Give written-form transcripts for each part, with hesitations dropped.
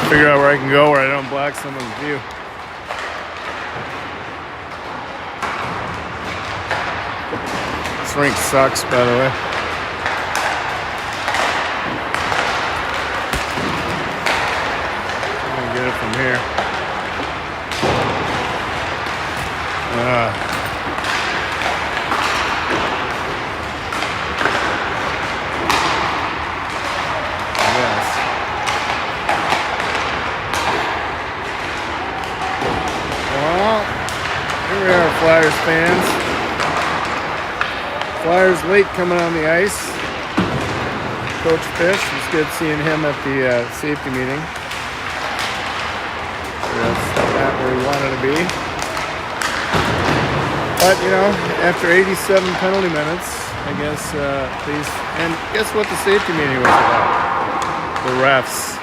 Figure out where I can go where I don't block someone's view. This rink sucks, by the way. I'm gonna get it from here. Flyers fans. Flyers late coming on the ice. Coach Fish, it's good seeing him at the safety meeting. That's not where we wanted to be. But, you know, after 87 penalty minutes, I guess these... And guess what the safety meeting was about? The refs.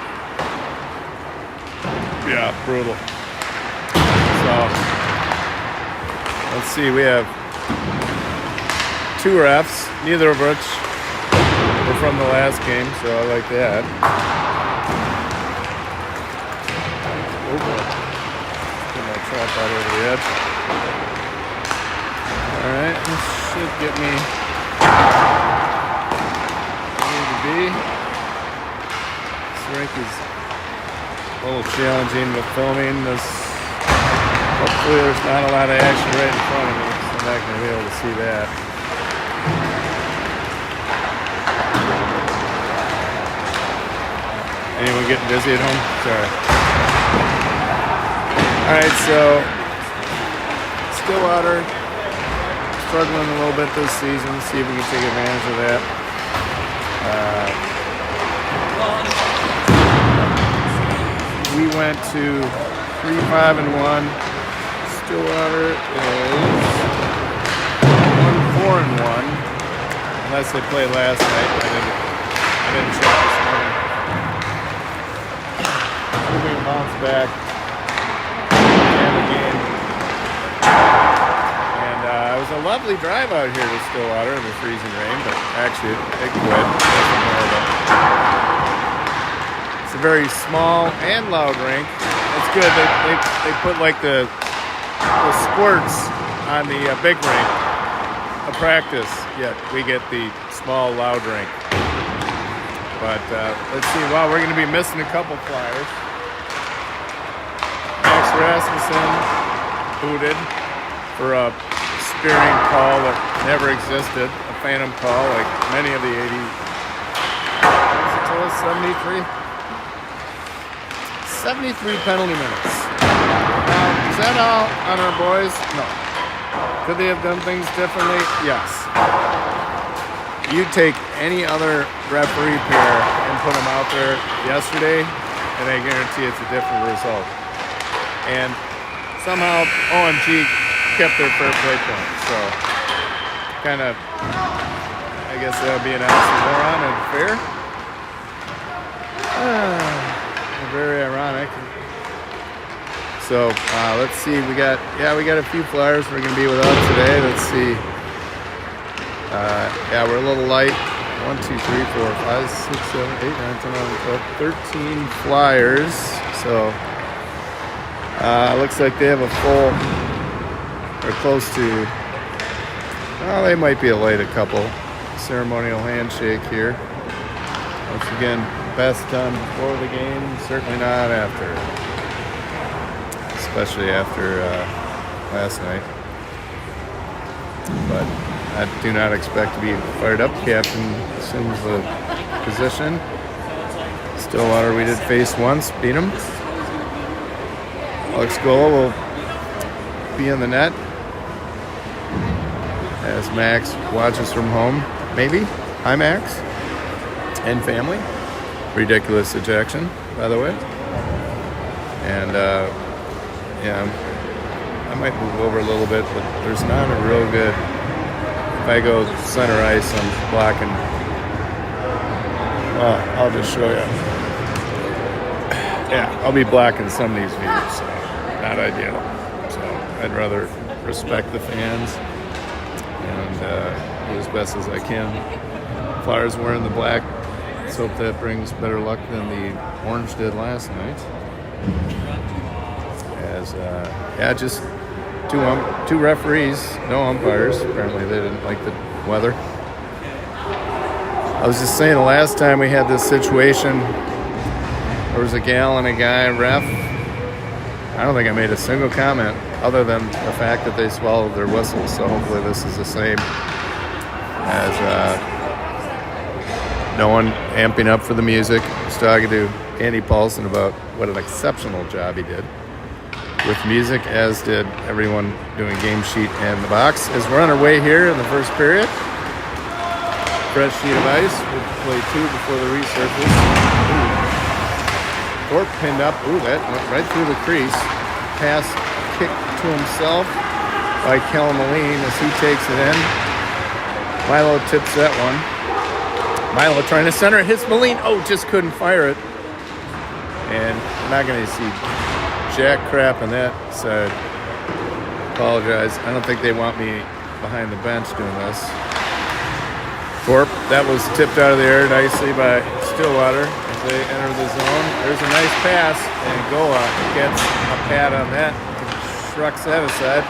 Yeah, brutal. So... Let's see, we have 2 refs, neither of which were from the last game, so I like that. Oh boy. Get my trap out over the edge. Alright, this should get me where I need to be. This rink is a little challenging with filming this. Hopefully there's not a lot of action right in front of me, so I'm not going to be able to see that. Anyone getting busy at home? Sorry. Alright, so Stillwater struggling a little bit this season. See if we can take advantage of that. We went to 3-5-1. Stillwater is 1-4-1, unless they played last night. I didn't check this morning. We're going to bounce back and the game. And it was a lovely drive out here to Stillwater in the freezing rain, but actually it quit. It's a very small and loud rink. It's good. They put like the squirts on the big rink, a practice, yet we get the small, loud rink. But let's see, wow, we're going to be missing a couple Flyers. Max Rasmussen booted for a spearing call that never existed, a phantom call like many of the 73 penalty minutes. Is that all on our boys? No. Could they have done things differently? Yes. You take any other referee pair and put them out there yesterday, and I guarantee it's a different result. And somehow OMG kept their fair play points. So, kind of, I guess that would be an oxymoron and fair. Very ironic. So let's see. We got a few Flyers we're gonna be without today. Let's see. We're a little light. 1, 2, 3, 4, 5, 6, 7, 8, 9, 10, 11, 12, 13 Flyers. So looks like they have a full, or close to. Well, they might be a late a couple. Ceremonial handshake here. Once again, best done before the game, certainly not after. Especially after last night. But I do not expect to be fired up. Captain assumes the position. Stillwater we did face once, beat him. Alex Gola will be in the net as Max watches from home. Maybe. Hi, Max. And family. Ridiculous ejection, by the way. And I might move over a little bit, but there's not a real good. If I go center ice, I'm blocking. Well, I'll just show you. Yeah, I'll be blocking some of these views, so not ideal. So I'd rather respect the fans and do as best as I can. Flyers wearing the black. Let's hope that brings better luck than the orange did last night. As just two referees, no umpires. Apparently they didn't like the weather. I was just saying the last time we had this situation, there was a gal and a guy ref. I don't think I made a single comment other than the fact that they swallowed their whistles. So hopefully this is the same as no one amping up for the music. Just talking to Andy Paulson about what an exceptional job he did with music, as did everyone doing game sheet and the box. As we're on our way here in the first period, fresh sheet of ice. We'll play 2 before the resurface. Thorpe pinned up. Ooh, that went right through the crease. Pass kicked to himself by Kellen Moline as he takes it in. Milo tips that one. Milo trying to center it, hits Moline. Oh, just couldn't fire it. And we're not going to see jack crap on that side. Apologize. I don't think they want me behind the bench doing this. Thorpe, that was tipped out of the air nicely by Stillwater as they enter the zone. There's a nice pass, and Goa gets a pad on that, shrucks that aside.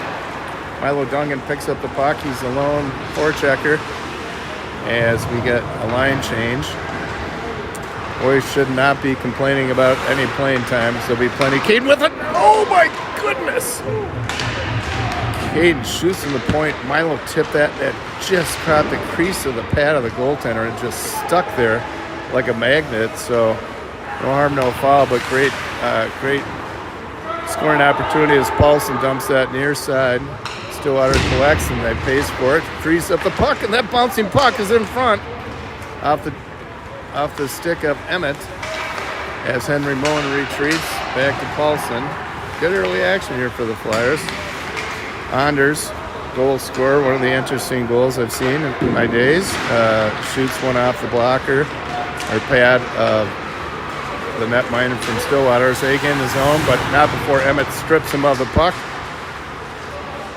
Milo Dungan picks up the puck. He's a lone forechecker as we get a line change. Boys should not be complaining about any playing time. There'll be plenty. Caden with it. Oh, my goodness. Caden shoots from the point. Milo tipped that. That just caught the crease of the pad of the goaltender and just stuck there like a magnet. So no harm, no foul, but great scoring opportunity as Paulson dumps that near side. Stillwater collects and they pays for it. Frees up the puck, and that bouncing puck is in front off the stick of Emmett as Henry Moen retreats back to Paulson. Good early action here for the Flyers. Anders, goal scorer, one of the interesting goals I've seen in my days. Shoots one off the blocker or pad of the netminder from Stillwater. Sagan in his own, but not before Emmett strips him of the puck.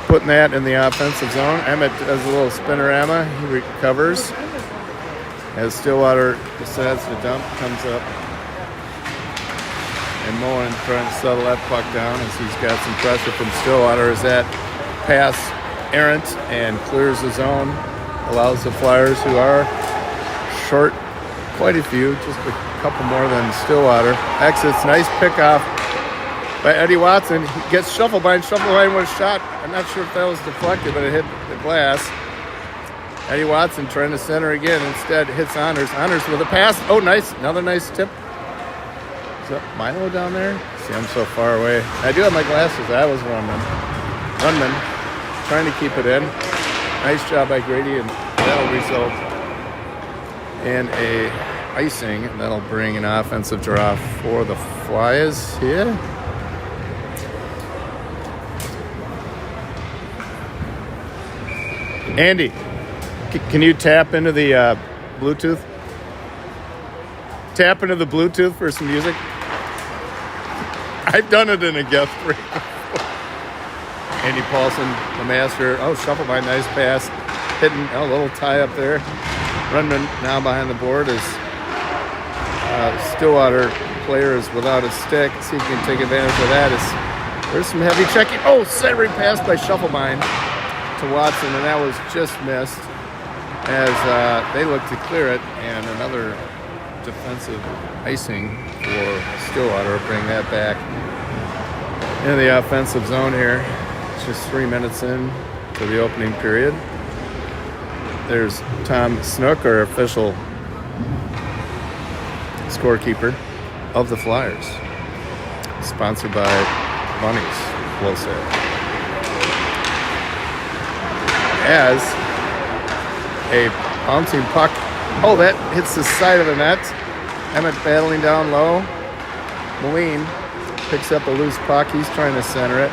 Putting that in the offensive zone. Emmett does a little spinorama. He recovers. As Stillwater decides to dump, comes up. And Moen trying to settle that puck down as he's got some pressure from Stillwater as that pass errant and clears the zone. Allows the Flyers, who are short quite a few, just a couple more than Stillwater. Exits, nice pickoff by Eddie Watson. He gets shuffled by with a shot. I'm not sure if that was deflected, but it hit the glass. Eddie Watson trying to center again. Instead, hits Anders. Anders with a pass. Oh, nice. Another nice tip. Is that Milo down there? See, I'm so far away. I do have my glasses. I was Runman trying to keep it in. Nice job by Grady, and that'll result in a icing, and that'll bring an offensive draw for the Flyers here. Andy, can you tap into the Bluetooth? Tap into the Bluetooth for some music? I've done it in a guest break before. Andy Paulson, the master. Oh, shuffle by, nice pass. Hitting a little tie up there. Runman now behind the board as Stillwater player is without a stick. See if he can take advantage of that. There's some heavy checking. Oh, centering pass by Shufflebein to Watson, and that was just missed as they look to clear it, and another defensive icing for Stillwater. Bring that back into the offensive zone here. It's just 3 minutes in to the opening period. There's Tom Snook, our official scorekeeper of the Flyers, sponsored by Bunnies, we'll say. As a bouncing puck. Oh, that hits the side of the net. Emmett battling down low. Moline picks up a loose puck. He's trying to center it.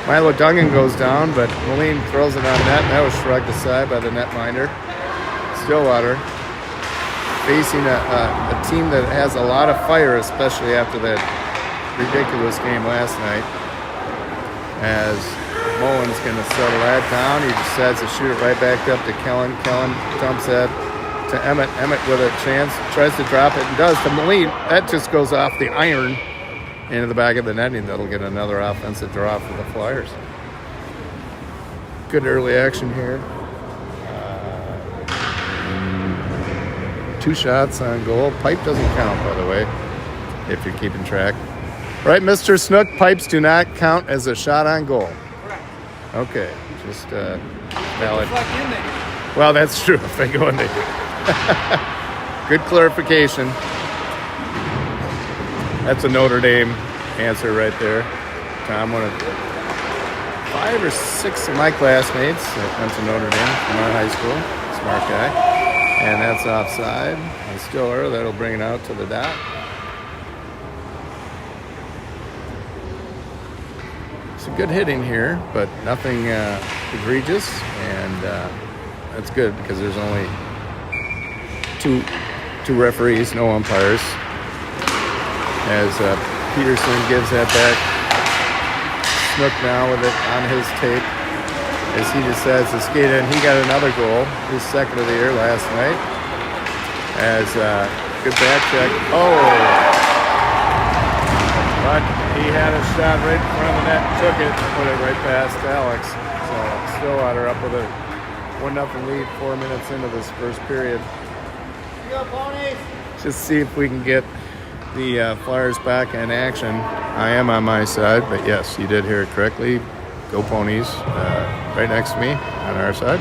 Milo Duggan goes down, but Moline throws it on net, and that was shrugged aside by the netminder. Stillwater facing a team that has a lot of fire, especially after that ridiculous game last night. As Mullen's going to settle that down, he decides to shoot it right back up to Kellen. Kellen dumps that to Emmett. Emmett with a chance, tries to drop it and does to Moline. That just goes off the iron into the back of the netting. That'll get another offensive draw for the Flyers. Good early action here. 2 shots on goal. Pipe doesn't count, by the way, if you're keeping track. Right, Mr. Snook, pipes do not count as a shot on goal. Correct. Okay, just valid. In Well, that's true. If they go in there. Good clarification. That's a Notre Dame answer right there. Tom, one of 5 or 6 of my classmates that went to Notre Dame from our high school. Smart guy. And that's offside. And Stiller, that'll bring it out to the dot. Some good hitting here, but nothing egregious. And that's good because there's only two referees, no umpires. As Peterson gives that back. Snook now with it on his tape. As he decides to skate in. He got another goal, his second of the year last night. As good back check. Oh! But he had a shot right in front of the net, took it, put it right past Alex. So Stillwater up with a 1-0 lead 4 minutes into this first period. Go, Ponies! Just see if we can get the Flyers back in action. I am on my side, but yes, you did hear it correctly. Go Ponies, right next to me on our side.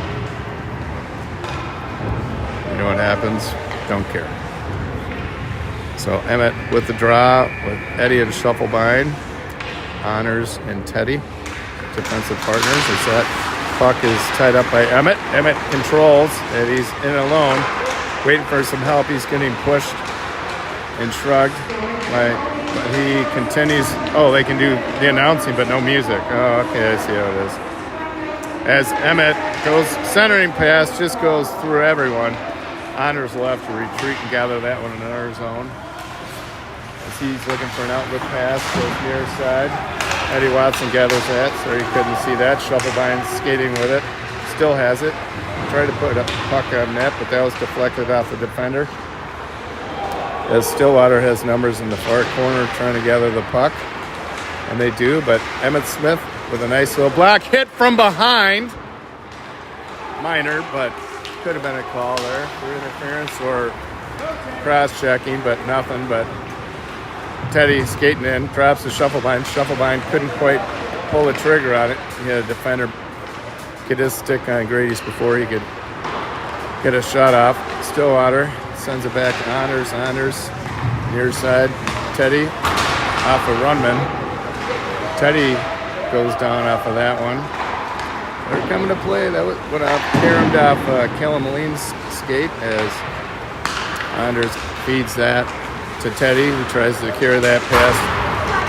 You know what happens? Don't care. So Emmett with the draw with Eddie and Shufflebind, Honors and Teddy, defensive partners. As that puck is tied up by Emmett. Emmett controls, and he's in alone, waiting for some help. He's getting pushed and shrugged by. But he continues. Oh, they can do the announcing, but no music. Oh, okay, I see how it is. As Emmett goes centering pass, just goes through everyone. Honors left to retreat and gather that one in our zone. As he's looking for an outlet pass, goes near side. Eddie Watson gathers that, so he couldn't see that. Shufflebind skating with it, still has it. Tried to put a puck on net, but that was deflected off the defender. As Stillwater has numbers in the far corner trying to gather the puck. And they do, but Emmett Smith with a nice little block hit from behind. Minor, but could have been a call there for interference or cross-checking, but nothing. But Teddy skating in, drops the Shufflebind. Shufflebind couldn't quite pull the trigger on it. He had a defender get his stick on Grady's before he could get a shot off. Stillwater sends it back to Honors. Honors, near side. Teddy off of Runman. Teddy goes down off of that one. They're coming to play. That was what caromed off Kellen Moline's skate as Honors feeds that to Teddy, who tries to carry that past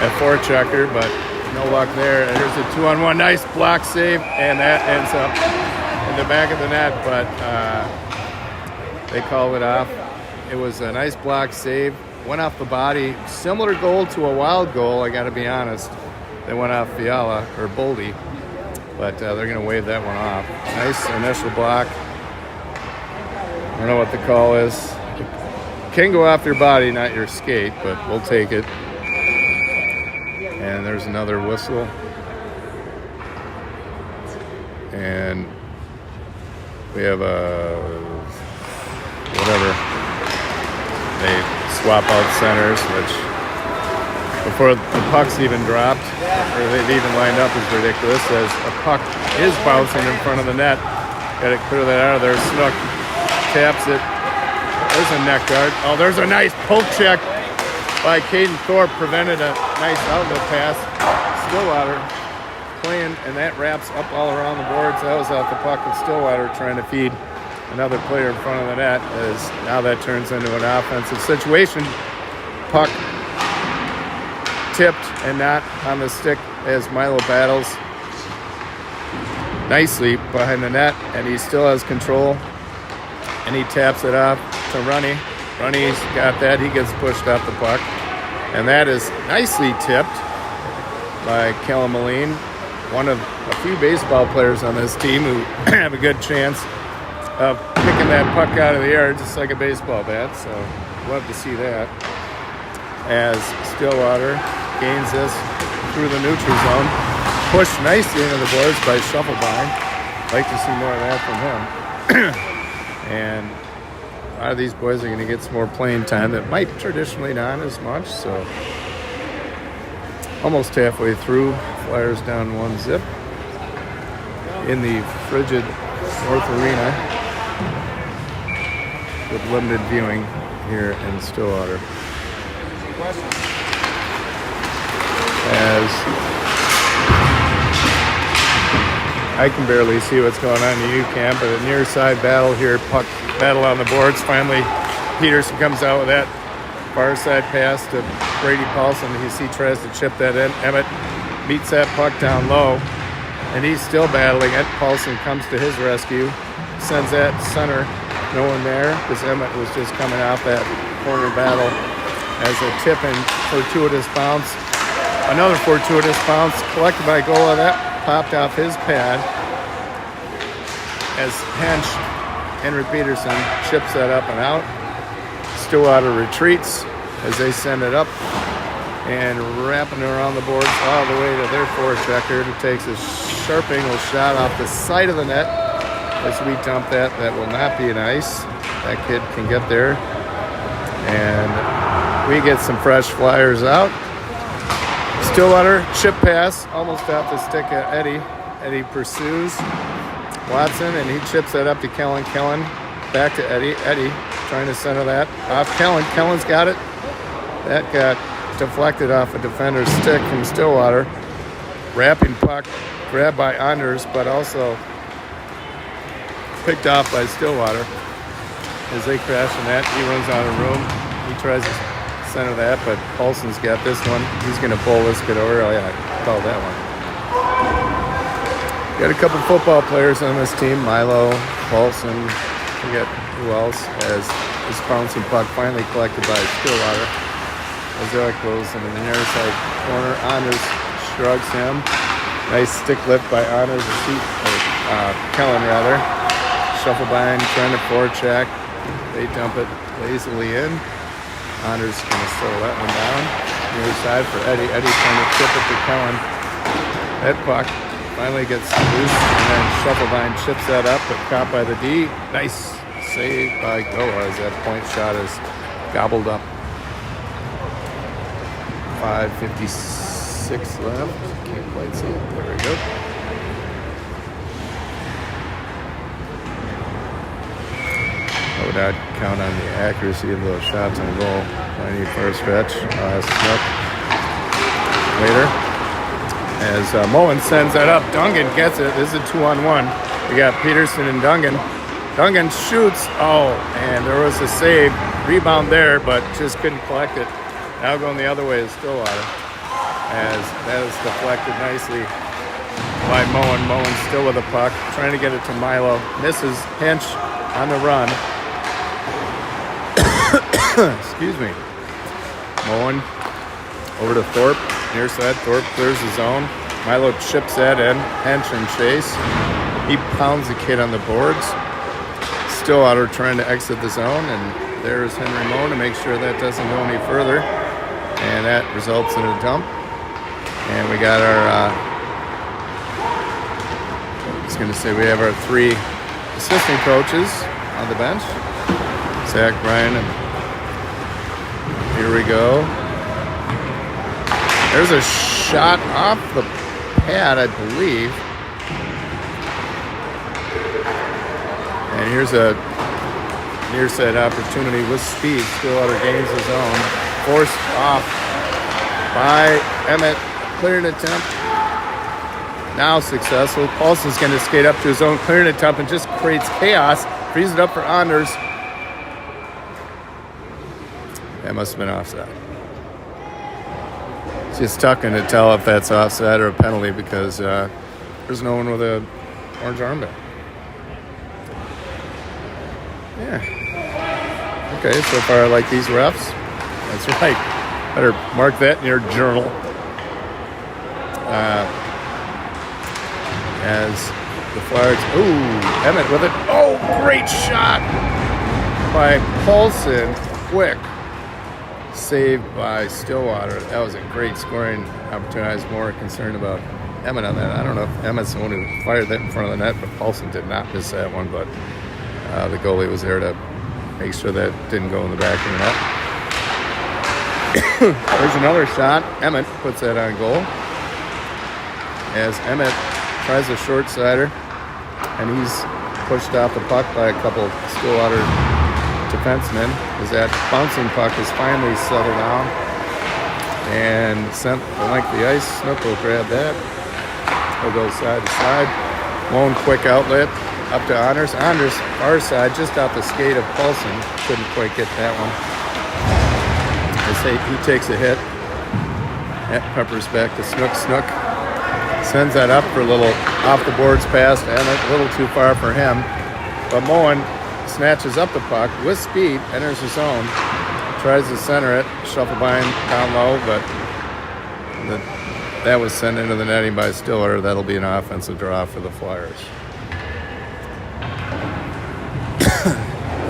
at forechecker, but no luck there. And there's a 2-on-1. Nice block save, and that ends up in the back of the net, but they call it off. It was a nice block save. Went off the body. Similar goal to a wild goal, I got to be honest. They went off Fiala, or Boldy. But they're going to wave that one off. Nice initial block. I don't know what the call is. It can go off your body, not your skate, but we'll take it. And there's another whistle. And we have a whatever. They swap out centers, which before the puck's even dropped, or they've even lined up, is ridiculous, as a puck is bouncing in front of the net. Got to clear that out of there. Snook taps it. There's a net guard. Oh, there's a nice poke check by Caden Thorpe. Prevented a nice outlet pass. Stillwater playing, and that wraps up all around the boards. That was off the puck of Stillwater trying to feed another player in front of the net, as now that turns into an offensive situation. Puck tipped and not on the stick as Milo battles nicely behind the net, and he still has control. And he taps it off to Runny. Runny's got that. He gets pushed off the puck. And that is nicely tipped by Kellen Moline, one of a few baseball players on this team who have a good chance of picking that puck out of the air just like a baseball bat. So love to see that. As Stillwater gains this through the neutral zone, pushed nicely into the boards by Shufflebein. Like to see more of that from him. And a lot of these boys are going to get some more playing time that might traditionally not as much. So almost halfway through, Flyers down 1-0 in the frigid North Arena with limited viewing here in Stillwater. As I can barely see what's going on in the U-Camp, but a near side battle here, puck battle on the boards. Finally, Peterson comes out with that far side pass to Brady Paulson. He tries to chip that in. Emmett meets that puck down low, and he's still battling it. Paulson comes to his rescue, sends that center. No one there because Emmett was just coming off that corner battle as a tip and fortuitous bounce. Another fortuitous bounce collected by Gola. That popped off his pad as Henry Peterson chips that up and out. Stillwater retreats as they send it up and wrapping around the boards all the way to their forechecker, who takes a sharp angle shot off the side of the net as we dump that. That will not be an ice. That kid can get there. And we get some fresh Flyers out. Stillwater chip pass almost off the stick of Eddie. Eddie pursues Watson, and he chips that up to Kellen. Kellen back to Eddie. Eddie trying to center that off Kellen. Kellen's got it. That got deflected off a defender's stick from Stillwater. Wrapping puck, grabbed by Anders, but also picked off by Stillwater as they crash in that. He runs out of room. He tries to center that, but Paulson's got this one. He's going to pull this kid over. Oh, yeah, I called that one. Got a couple football players on this team. Milo, Paulson, forget who else, as this bouncing puck finally collected by Stillwater. As that goes into the near side corner. Anders shrugs him. Nice stick lift by Anders, Kellen rather. Shufflebein trying to forecheck. They dump it lazily in. Anders going to slow that one down. Near side for Eddie. Eddie trying to chip it to Kellen. That puck finally gets loose, and then Shufflebein chips that up, but caught by the D. Nice save by Goa as that point shot is gobbled up. 5:56 left. Can't quite see it. There we go. I would not count on the accuracy of those shots on goal. Plenty for a stretch. Smith later. As Mullen sends that up, Dungan gets it. This is a 2-on-1. We got Peterson and Dungan. Dungan shoots. Oh, and there was a save. Rebound there, but just couldn't collect it. Now going the other way is Stillwater. As that is deflected nicely by Mullen. Mullen still with the puck. Trying to get it to Milo. Misses. Hench on the run. Excuse me. Mullen over to Thorpe. Near side, Thorpe clears the zone. Milo chips that in. Hench and chase. He pounds the kid on the boards. Stillwater trying to exit the zone, and there's Henry Moe to make sure that doesn't go any further. And that results in a dump. And we got our, I was going to say we have our three assistant coaches on the bench. Zach, Brian, and here we go. There's a shot off the pad, I believe. And here's a near side opportunity with speed. Stillwater gains his own. Forced off by Emmett. Clearing attempt. Now successful. Paulson's going to skate up to his own clearing attempt and just creates chaos. Frees it up for Anders. That must have been offside. It's just tucking to tell if that's offside or a penalty because there's no one with a orange armband. Yeah. Okay, so far I like these refs. That's right. Better mark that in your journal. As the Flyers, Emmett with it. Oh, great shot by Paulson. Quick save by Stillwater. That was a great scoring opportunity. I was more concerned about Emmett on that. I don't know if Emmett's the one who fired that in front of the net, but Paulson did not miss that one. But the goalie was there to make sure that didn't go in the back of the net. There's another shot. Emmett puts that on goal. As Emmett tries a short sider, and he's pushed off the puck by a couple Stillwater defensemen as that bouncing puck is finally settled down and sent the length of the ice. Snook will grab that. He'll go side to side. Lone quick outlet up to Anders. Anders, far side, just off the skate of Paulson. Couldn't quite get that one. He takes a hit. That peppers back to Snook. Snook sends that up for a little off the boards pass, and a little too far for him. But Moen snatches up the puck with speed, enters the zone, tries to center it, shuffle behind down low, but that was sent into the netting by Stiller. That'll be an offensive draw for the Flyers.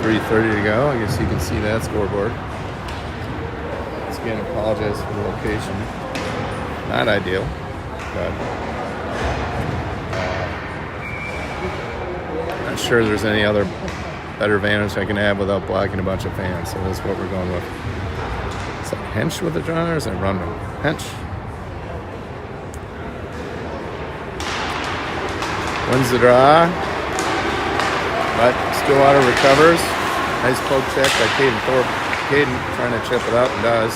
3:30 to go. I guess you can see that scoreboard. Once again, apologize for the location. Not ideal, but not sure there's any other better advantage I can have without blocking a bunch of fans. So that's what we're going with. Is that Hench with the draw, or is that Runman? Hench wins the draw, but Stillwater recovers. Nice poke check by Caden Thorpe. Caden trying to chip it out and does.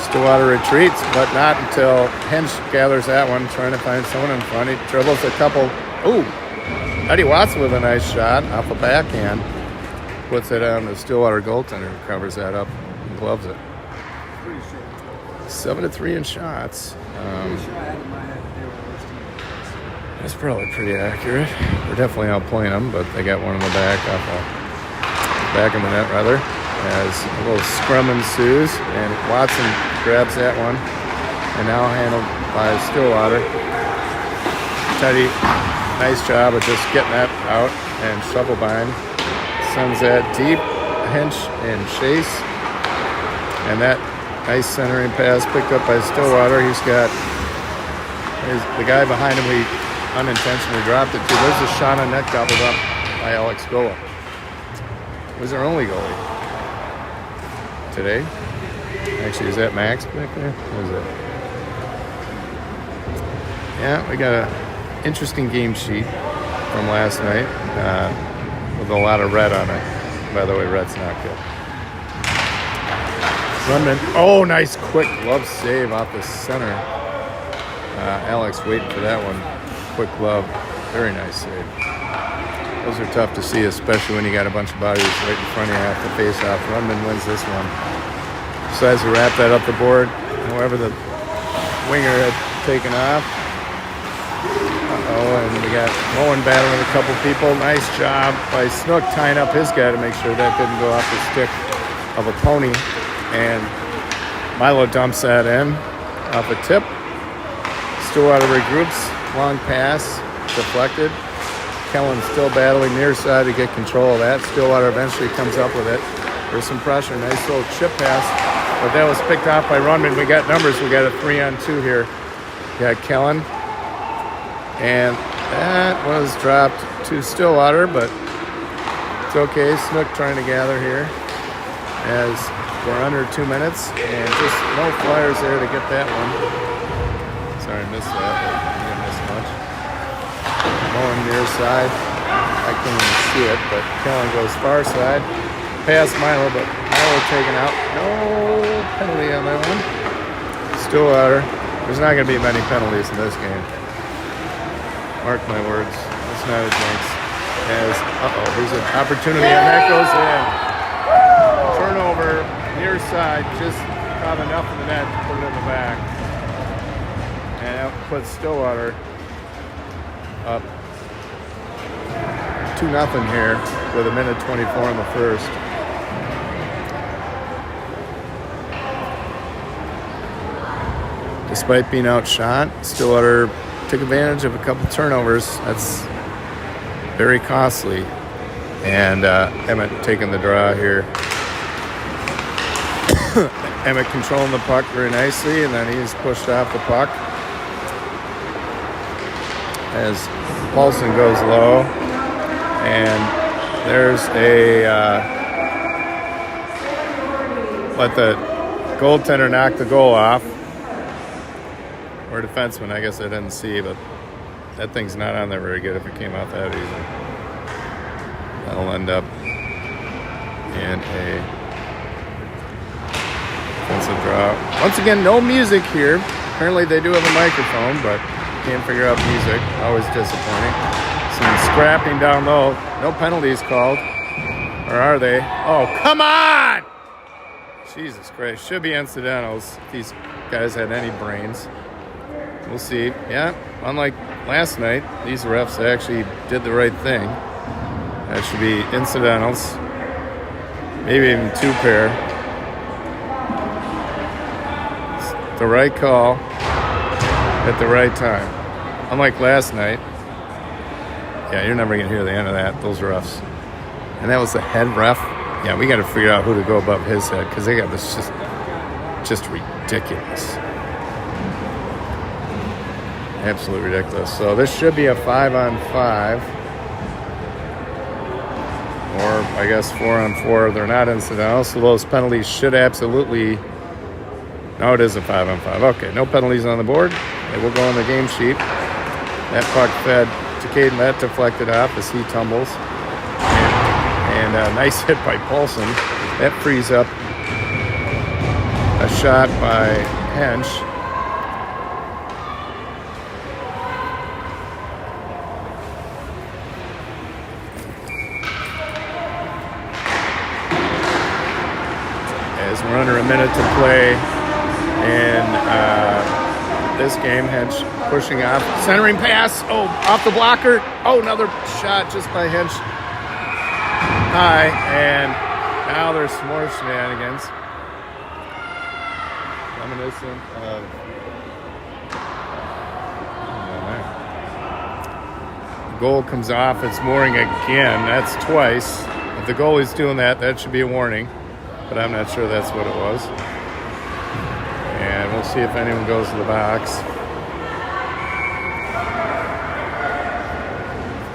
Stillwater retreats, but not until Hench gathers that one, trying to find someone in front. He dribbles a couple. Eddie Watson with a nice shot off the backhand. Puts it on the Stillwater goaltender, covers that up and gloves it. 7-3 in shots. That's probably pretty accurate. We're definitely outplaying them, but they got one in the back, back in the net rather. As a little scrum ensues, and Watson grabs that one, and now handled by Stillwater. Teddy, nice job of just getting that out, and Shovelbein sends that deep. Hench and Chase, and that nice centering pass picked up by Stillwater. He's got the guy behind him. He unintentionally dropped it to. There's a shot on net gobbled up by Alex Gola. It was our only goalie today. Actually, is that Max back there? What is it? Yeah, we got an interesting game sheet from last night with a lot of red on it. By the way, red's not good. Runman. Oh, nice quick glove save off the center. Alex waiting for that one. Quick glove. Very nice save. Those are tough to see, especially when you got a bunch of bodies right in front of you after face-off. Runman wins this one. Decides to wrap that up the board. However, the winger had taken off. And we got Moen battling a couple people. Nice job by Snook tying up his guy to make sure that didn't go off the stick of a pony. And Milo dumps that in off a tip. Stillwater regroups. Long pass. Deflected. Kellen still battling near side to get control of that. Stillwater eventually comes up with it. There's some pressure. Nice little chip pass. But that was picked off by Runman. We got numbers. We got a 3-on-2 here. Got Kellen. And that was dropped to Stillwater, but it's okay. Snook trying to gather here as we're under 2 minutes. And just no Flyers there to get that one. Sorry, I missed that. I didn't miss much. Moen near side. I couldn't even see it, but Kellen goes far side. Past Milo, but Milo taken out. No penalty on that one. Stillwater. There's not going to be many penalties in this game. Mark my words. It's not a jinx. As, here's an opportunity, and that goes in. Turnover, near side, just caught enough in the net to put it in the back. And that puts Stillwater up 2-0 here with 1:24 in the first. Despite being outshot, Stillwater took advantage of a couple turnovers. That's very costly. And Emmett taking the draw here. Emmett controlling the puck very nicely, and then he's pushed off the puck as Paulson goes low. And there's a let the goaltender knock the goal off. Or defenseman, I guess I didn't see, but that thing's not on there very good if it came out that easy. That'll end up in a defensive draw. Once again, no music here. Apparently they do have a microphone, but can't figure out music. Always disappointing. Some scrapping down low. No penalties called. Or are they? Oh, come on! Jesus Christ. Should be incidentals if these guys had any brains. We'll see. Yeah, unlike last night, these refs actually did the right thing. That should be incidentals. Maybe even 2-pair. It's the right call at the right time. Unlike last night. Yeah, you're never going to hear the end of that, those refs. And that was the head ref. Yeah, we got to figure out who to go above his head because they got this just ridiculous. Absolutely ridiculous. So this should be a 5-on-5. Or I guess 4-on-4. They're not incidental. So those penalties should absolutely... No, it is a 5-on-5. Okay, no penalties on the board. They will go on the game sheet. That puck fed to Caden. That deflected off as he tumbles. And a nice hit by Paulson. That frees up a shot by Hench. As we're under a minute to play in this game, Hench pushing off, centering pass, oh, off the blocker, oh, another shot just by Hench high, and now there's some more shenanigans, reminiscent of the goal comes off, it's mooring again, that's twice. If the goalie's doing that, that should be a warning. But I'm not sure that's what it was. And we'll see if anyone goes to the box.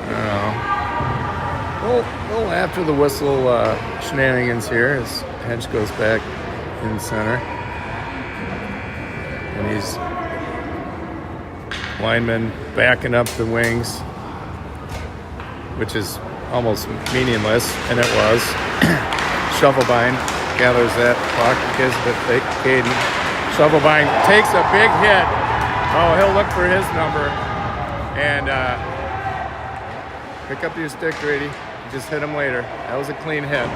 I don't know. Well, after the whistle shenanigans here, as Hench goes back in center. And he's lineman backing up the wings, which is almost meaningless, and it was. Shovelbein gathers that puck, gives it to Caden. Shovelbein takes a big hit. Oh, he'll look for his number. And pick up your stick, Grady. Just hit him later. That was a clean hit.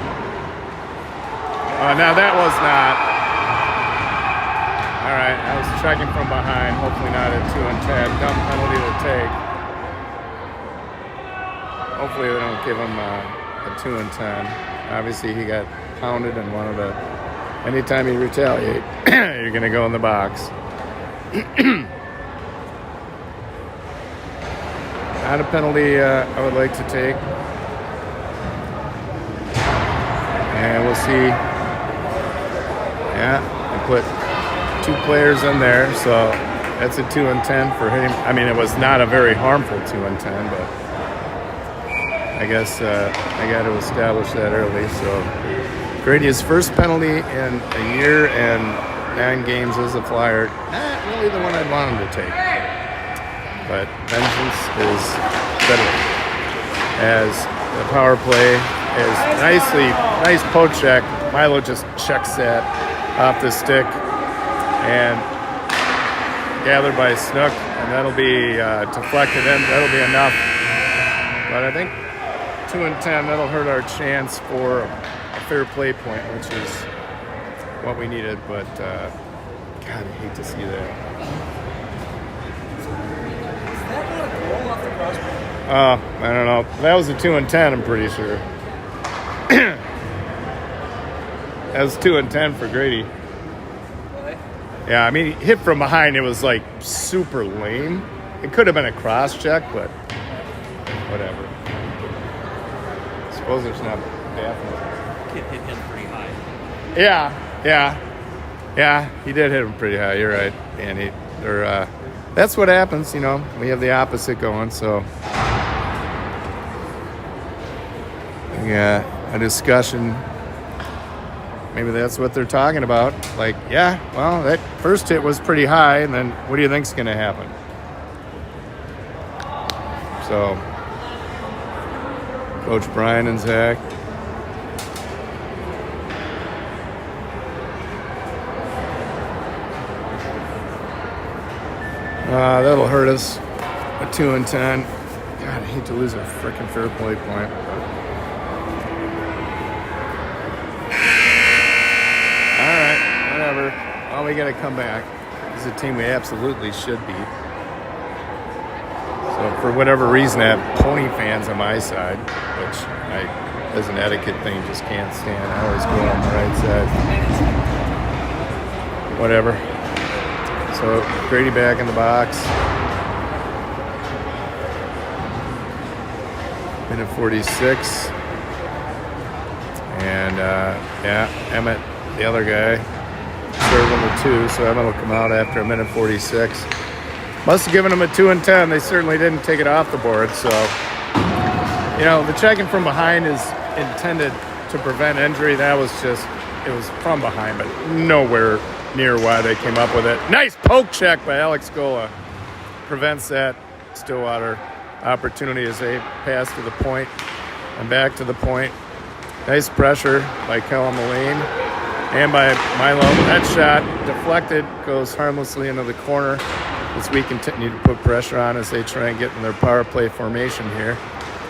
Now that was not. All right, I was checking from behind. Hopefully not at 2-10. Dumb penalty to take. Hopefully they don't give him a 2-10. Obviously, he got pounded and wanted to. Anytime you retaliate, you're going to go in the box. Not a penalty I would like to take. And we'll see. Yeah, I put 2 players in there, so that's a 2-10 for him. I mean, it was not a very harmful 2-10, but I guess I got to establish that early. So Grady's first penalty in a year and 9 games as a Flyer. Not really the one I'd want him to take. But vengeance is better. As the power play is nice poke check. Milo just checks that off the stick and gathered by Snook, and that'll be deflected in. That'll be enough. But I think 2-10, that'll hurt our chance for a fair play point, which is what we needed. But God, I hate to see that. Is that not a goal off the crossbar? I don't know. That was a 2 and 10, I'm pretty sure. That was 2 and 10 for Grady. Really? Yeah, I mean, he hit from behind. It was like super lame. It could have been a cross check, but whatever. I suppose there's not definitely. Kid hit him pretty high. Yeah, he did hit him pretty high. You're right, and that's what happens, you know. We have the opposite going, so yeah, a discussion. Maybe that's what they're talking about. Like, yeah, well, that first hit was pretty high, and then what do you think's going to happen? So, Coach Brian and Zach. That'll hurt us. A 2 and 10. God, I hate to lose a freaking fair play point. All right, whatever. Well, we got to come back. This is a team we absolutely should beat. So for whatever reason, I have Pony fans on my side, which I, as an etiquette thing, just can't stand. I always go on the right side. Whatever. So Grady back in the box. Minute 46. And yeah, Emmett, the other guy, served him a 2, so Emmett will come out after a minute 46. Must have given him a 2 and 10. They certainly didn't take it off the board. So, you know, the checking from behind is intended to prevent injury. That was just, it was from behind, but nowhere near why they came up with it. Nice poke check by Alex Gola. Prevents that Stillwater opportunity as they pass to the point and back to the point. Nice pressure by Kellen Moline and by Milo. That shot deflected, goes harmlessly into the corner as we continue to put pressure on as they try and get in their power play formation here.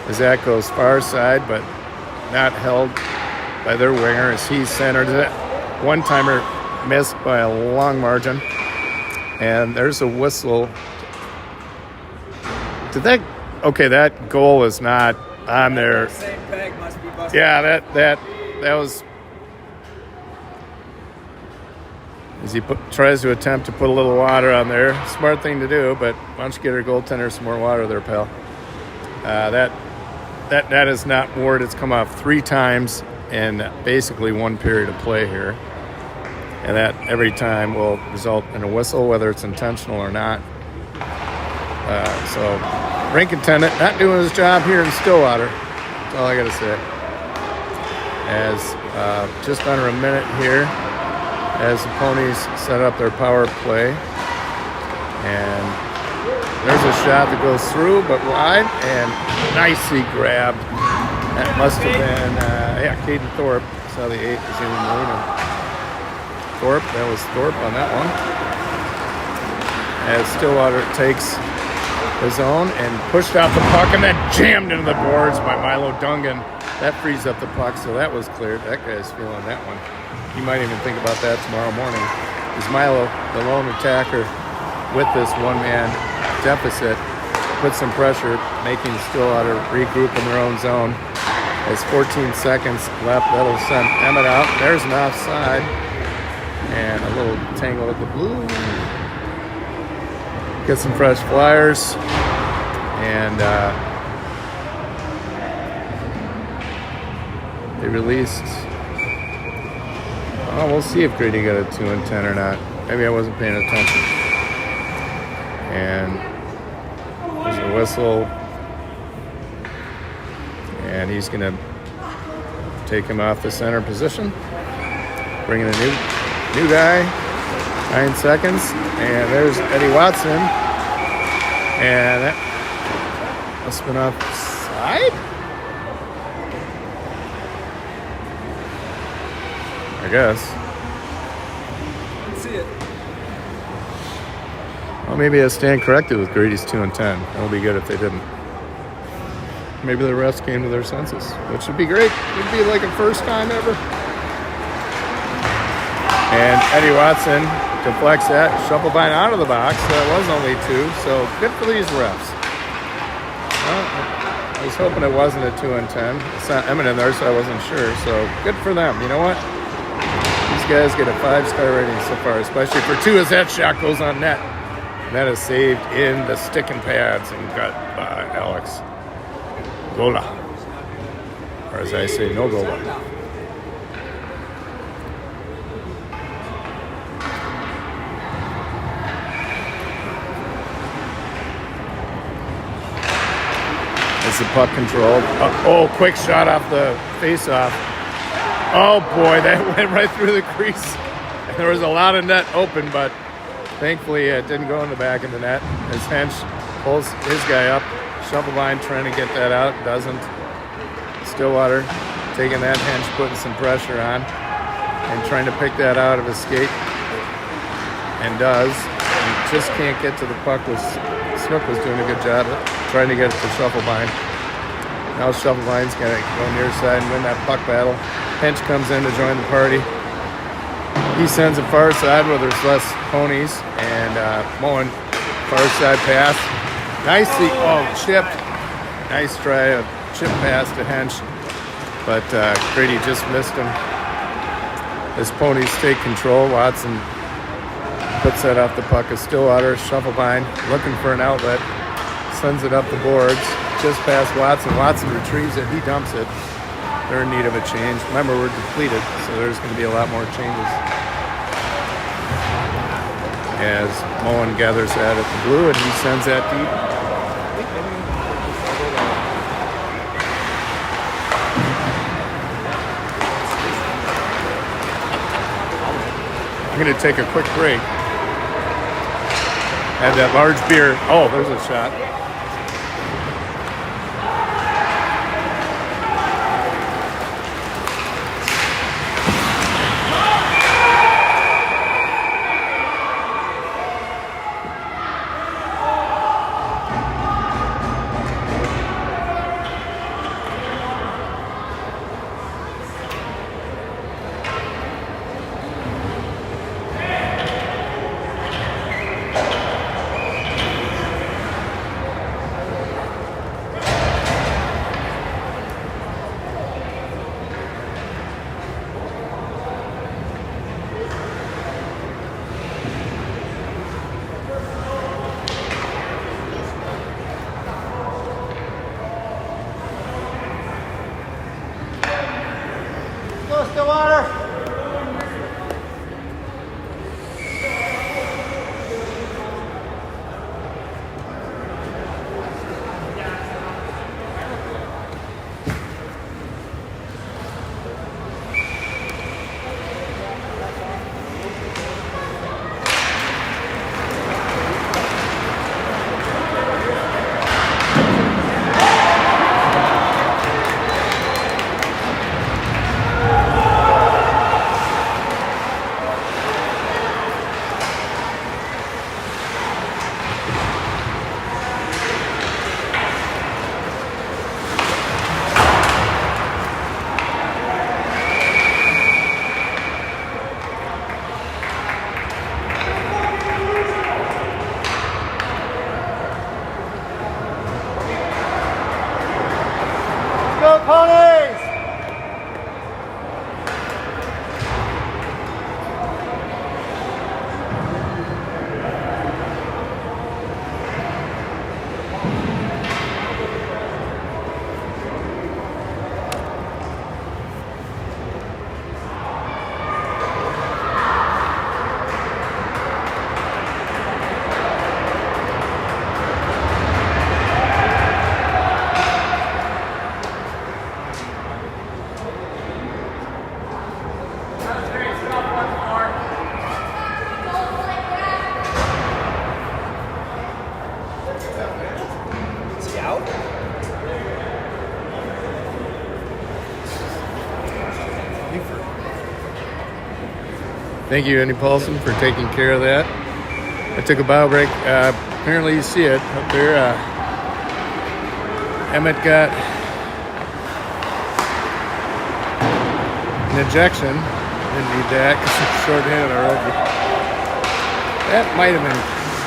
As that goes far side, but not held by their winger as he centered it. One-timer missed by a long margin. And there's a whistle. That goal is not on there. Same peg must be busted. Yeah, that was as he tries to attempt to put a little water on there. Smart thing to do, but why don't you get our goaltender some more water there, pal? That is not moored. It's come off 3 times in basically one period of play here. And that every time will result in a whistle, whether it's intentional or not. So, rink attendant not doing his job here in Stillwater. That's all I got to say. As just under a minute here, as the Ponies set up their power play. And there's a shot that goes through, but wide, and nicely grabbed. That must have been, Caden Thorpe. Saw the 8 was in Marina. Thorpe, that was Thorpe on that one. As Stillwater takes his own and pushed out the puck and then jammed into the boards by Milo Dungan. That frees up the puck, so that was cleared. That guy's feeling that one. You might even think about that tomorrow morning. Is Milo, the lone attacker, with this one-man deficit, put some pressure, making Stillwater regroup in their own zone. As 14 seconds left, that'll send Emmett out. There's an offside. And a little tangle at the blue. Get some fresh flyers. And they released. Oh, we'll see if Grady got a 2 and 10 or not. Maybe I wasn't paying attention. And there's a whistle. And he's going to take him off the center position. Bring in a new guy. 9 seconds. And there's Eddie Watson. And that must have been offside? I guess. Didn't see it. Well, maybe I stand corrected with Grady's 2 and 10. That would be good if they didn't. Maybe the refs came to their senses, which would be great. It would be like a first time ever. And Eddie Watson deflects that. Shufflebine out of the box. That was only 2, so good for these refs. Well, I was hoping it wasn't a 2 and 10. It's not Emmett in there, so I wasn't sure. So good for them. You know what? These guys get a 5-star rating so far, especially for 2 as that shot goes on net. And that is saved in the stick and pads and got by Alex Gola. Or as I say, no Gola. Is the puck controlled? Quick shot off the face-off. Oh boy, that went right through the crease. And there was a lot of net open, but thankfully it didn't go in the back of the net. As Hench pulls his guy up, shovel line trying to get that out, doesn't. Stillwater taking that, Hench putting some pressure on and trying to pick that out of his skate. And does. And just can't get to the puck. Snook was doing a good job of trying to get it to Shufflebine. Now Shufflebine's going to go near side and win that puck battle. Hench comes in to join the party. He sends a far side where there's less ponies. And Moen, far side pass. Nicely, chipped. Nice try, a chip pass to Hench. But Grady just missed him. His ponies take control. Watson puts that off the puck of Stillwater. Shufflebine looking for an outlet. Sends it up the boards. Just past Watson. Watson retrieves it. He dumps it. They're in need of a change. Remember, we're depleted, so there's going to be a lot more changes. As Moen gathers that at the blue, and he sends that deep. I'm going to take a quick break. Had that large beer. Oh, there's a shot. Thank you, Andy Paulson, for taking care of that. I took a bio break. Apparently you see it up there. Emmett got an ejection. Didn't need that because it's short-handed already. That might have been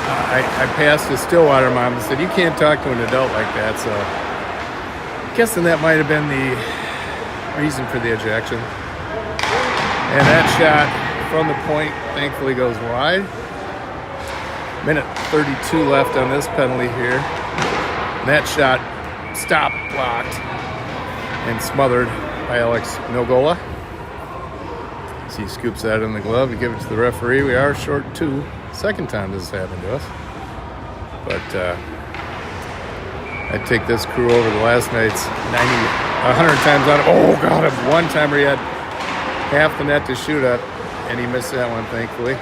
I passed a Stillwater mom and said, you can't talk to an adult like that. So I'm guessing that might have been the reason for the ejection. And that shot from the point thankfully goes wide. Minute 32 left on this penalty here. And that shot stopped, blocked, and smothered by Alex Nogola. As he scoops that in the glove, you give it to the referee. We are short 2. Second time this has happened to us. But I'd take this crew over the last night's 100 times out of, oh God, one time where he had half the net to shoot at, and he missed that one, thankfully.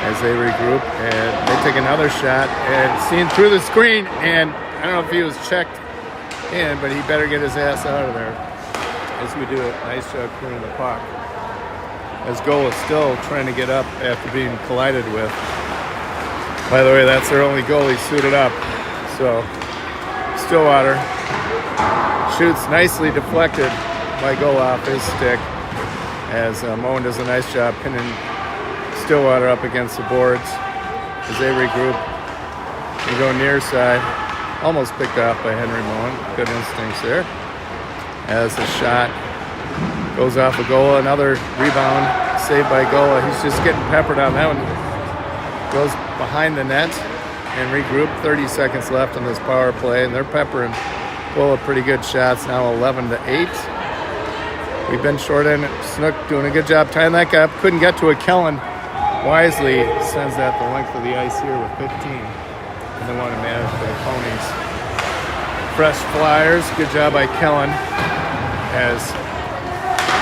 As they regroup, and they take another shot, and seen through the screen, and I don't know if he was checked in, but he better get his ass out of there. As we do a nice job clearing the puck. As goal is still trying to get up after being collided with. By the way, that's their only goalie suited up. So Stillwater shoots nicely, deflected by goal off his stick. As Moen does a nice job pinning Stillwater up against the boards. As they regroup, they go near side. Almost picked off by Henry Moen. Good instincts there. As the shot goes off a goal, another rebound saved by Gola. He's just getting peppered on that one. Goes behind the net and regroup. 30 seconds left on this power play, and they're peppering Gola pretty good shots. Now 11-8. We've been short end. Snook doing a good job tying that guy up. Couldn't get to it. Kellen wisely sends that the length of the ice here with 15. And they want to manage for the Ponies. Fresh Flyers. Good job by Kellen. As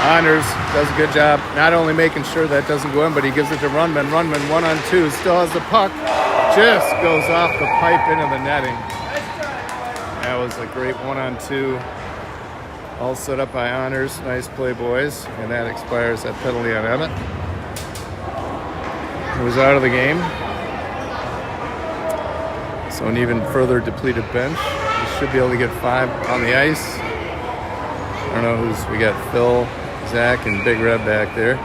Honors does a good job not only making sure that doesn't go in, but he gives it to Runman. Runman 1-on-2, still has the puck. Just goes off the pipe into the netting. That was a great 1-on-2. All set up by Honors. Nice play, boys. And that expires that penalty on Emmett. He was out of the game. So an even further depleted bench. We should be able to get 5 on the ice. I don't know who's, we got Phil, Zach, and Big Red back there.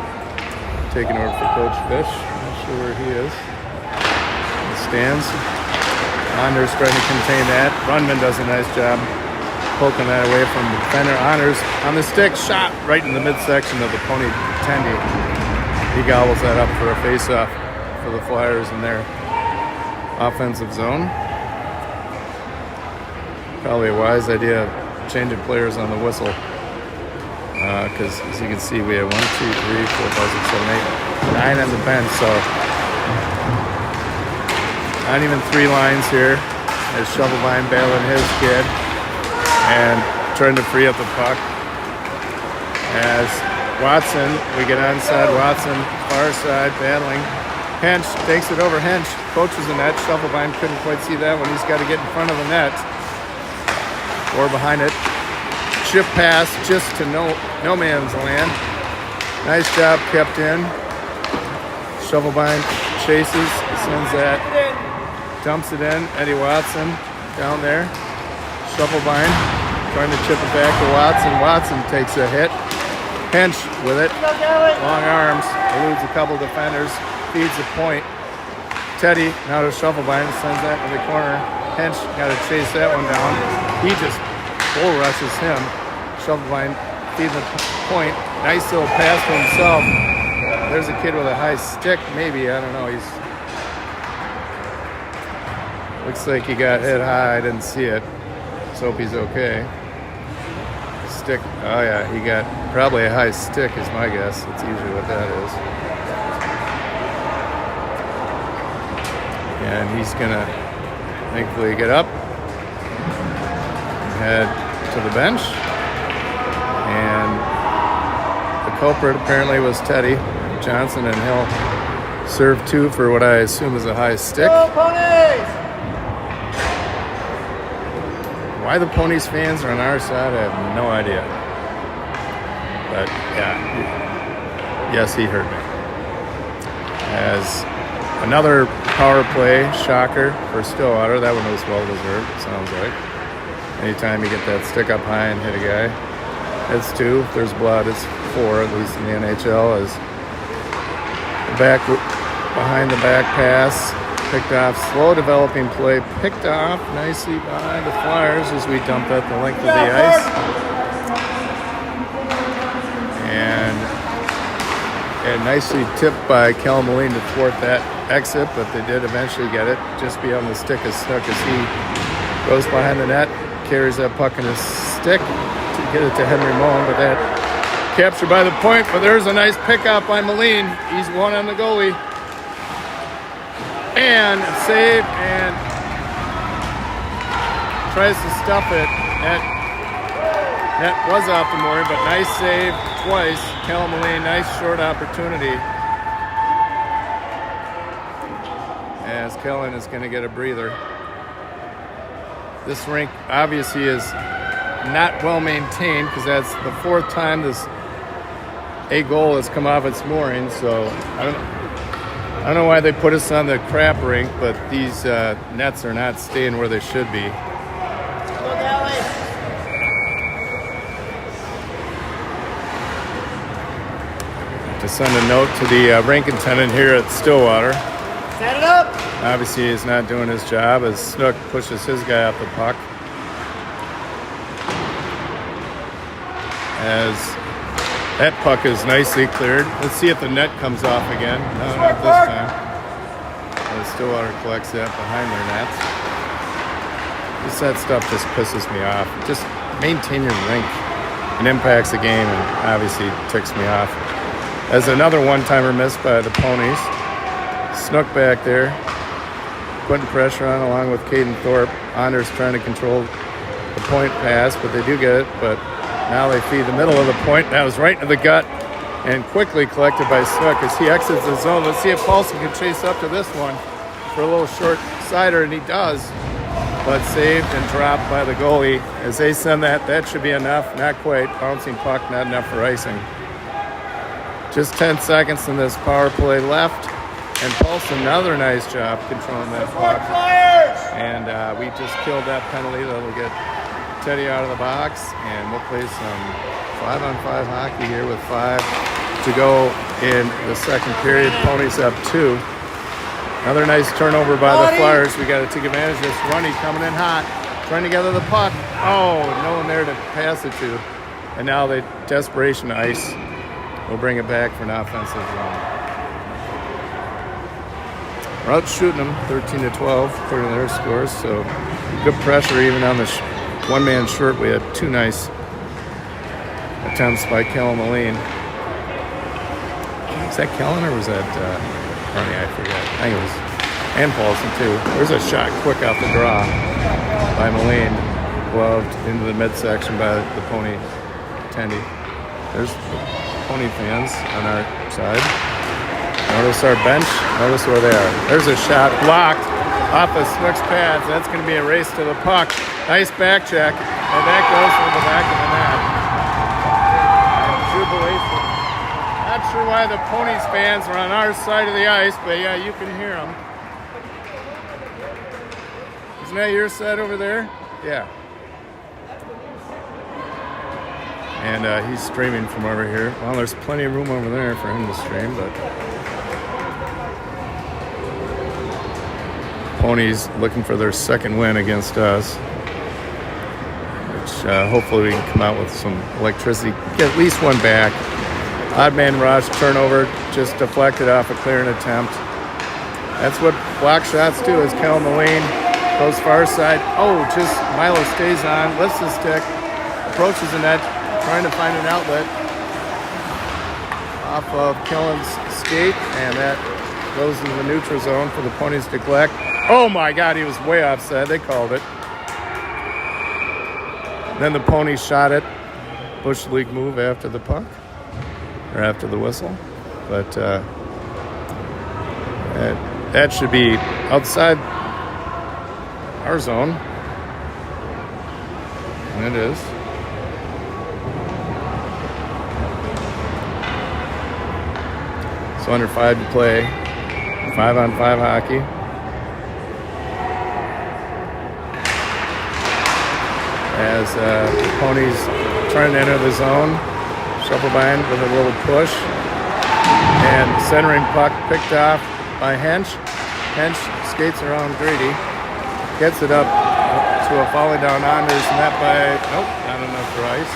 Taking over for Coach Fish. Not sure where he is. He stands. Honors trying to contain that. Runman does a nice job poking that away from the defender. Honors on the stick, shot right in the midsection of the Pony Tendy. He gobbles that up for a face-off for the Flyers in their offensive zone. Probably a wise idea of changing players on the whistle. Because as you can see, we have 1, 2, 3, 4, 5, 6, 7, 8, 9 on the bench. So not even 3 lines here. As Shovelbein bailing his kid and trying to free up the puck. As Watson, we get onside. Watson, far side, battling. Hench takes it over. Hench coaches the net. Shovelbein couldn't quite see that one. He's got to get in front of the net or behind it. Chip pass just to no man's land. Nice job kept in. Shovelbein chases, sends that, dumps it in. Eddie Watson down there. Shovelbein trying to chip it back to Watson. Watson takes a hit. Hench with it. Long arms. Eludes a couple defenders. Feeds the point. Teddy now to Shovelbein. Sends that to the corner. Hench got to chase that one down. He just bull rushes him. Shovelbein feeding the point. Nice little pass to himself. There's a kid with a high stick. Maybe. I don't know. He's looks like he got hit high. I didn't see it. Let's hope he's okay. Stick. Oh yeah, he got probably a high stick is my guess. That's usually what that is. And he's gonna thankfully get up, head to the bench, and the culprit apparently was Teddy Johnson, and he'll serve 2 for what I assume is a high stick. Go Ponies! Why the Ponies fans are on our side, I have no idea. But yeah, yes, he hurt me. As another power play shocker for Stillwater. That one was well deserved, it sounds like. Anytime you get that stick up high and hit a guy, it's 2. If there's blood, it's 4, at least in the NHL. As the back behind the back pass Picked off, slow developing play. Picked off nicely by the Flyers as we dumped at the length of the ice. And nicely tipped by Cal Moline to thwart that exit, but they did eventually get it just beyond the stick of Snook as he goes behind the net, carries that puck in his stick to get it to Henry Mullen, but that captured by the point. But there's a nice pickup by Moline. He's one on the goalie. And save and tries to stuff it. Net was off the mooring, but nice save twice. Cal Moline, nice short opportunity. As Kellen is going to get a breather. This rink obviously is not well maintained because that's the fourth time this A goal has come off its mooring. So I don't know why they put us on the crap rink, but these nets are not staying where they should be. To send a note to the rink attendant here at Stillwater. Set it up! Obviously, he's not doing his job as Snook pushes his guy off the puck. As that puck is nicely cleared. Let's see if the net comes off again. No, not this time. The Stillwater collects that behind their nets. Just that stuff just pisses me off. Just maintain your rink. It impacts the game and obviously ticks me off. As another one-timer missed by the Ponies. Snook back there, putting pressure on along with Caden Thorpe. Anders trying to control the point pass, but they do get it. But now they feed the middle of the point. That was right into the gut and quickly collected by Snook as he exits the zone. Let's see if Paulson can chase up to this one for a little short sider, and he does. But saved and dropped by the goalie. As they send that, that should be enough. Not quite. Bouncing puck, not enough for icing. Just 10 seconds in this power play left. And Paulson, another nice job controlling that puck. And we just killed that penalty. That'll get Teddy out of the box. And we'll play some 5-on-5 hockey here with 5 to go in the second period. Ponies up 2. Another nice turnover by the Flyers. We got to take advantage of this runny coming in hot. Trying to gather the puck. Oh, no one there to pass it to. And now the desperation ice will bring it back for an offensive run. We're out shooting them 13-12 according to their scores, so good pressure even on the one-man short. We had 2 nice attempts by Kellen Moline. Was that Kellen or was that Arnie? I forget. I think it was, and Paulson too. There's a shot quick off the draw by Moline, gloved into the midsection by the Pony attendee. There's Pony fans on our side. Notice our bench. Notice where they are. There's a shot blocked off of Snook's pads. That's going to be a race to the puck. Nice back check. And that goes from the back of the net. And jubilation. Not sure why the Ponies fans are on our side of the ice, but yeah, you can hear them. Isn't that your side over there? Yeah. And he's streaming from over here. Well, there's plenty of room over there for him to stream, but Ponies looking for their second win against us, which hopefully we can come out with some electricity, get at least one back. Odd man rush, turnover, just deflected off a clearing attempt. That's what block shots do, as Cal Moline goes far side. Oh, just Milo stays on, lifts the stick, approaches the net, trying to find an outlet off of Kellen's skate, and that goes into the neutral zone for the Ponies to collect. Oh my God, he was way offside. They called it. Then the Ponies shot it. Bush League move after the puck, or after the whistle. But that should be outside our zone. And it is. So under 5 to play. 5-on-5 hockey. As the Ponies trying to enter the zone. Shuffle behind with a little push. And centering puck picked off by Hench. Hench skates around Grady. Gets it up to a falling down Anders, net by, nope, not enough for ice.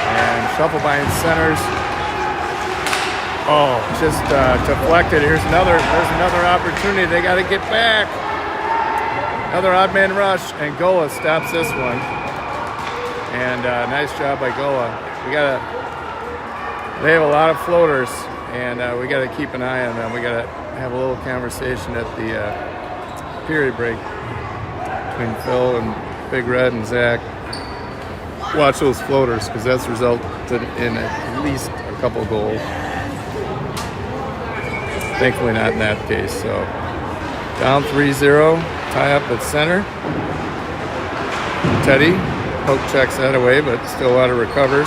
And Shufflebein centers. Oh, just deflected. There's another opportunity. They got to get back. Another odd man rush, and Gola stops this one. And nice job by Gola. They have a lot of floaters, and we got to keep an eye on them. We got to have a little conversation at the period break between Phil and Big Red and Zach. Watch those floaters, because that's resulted in at least a couple goals. Thankfully not in that case. So down 3-0, tie up at center. Teddy poke checks that away, but Stillwater recovers.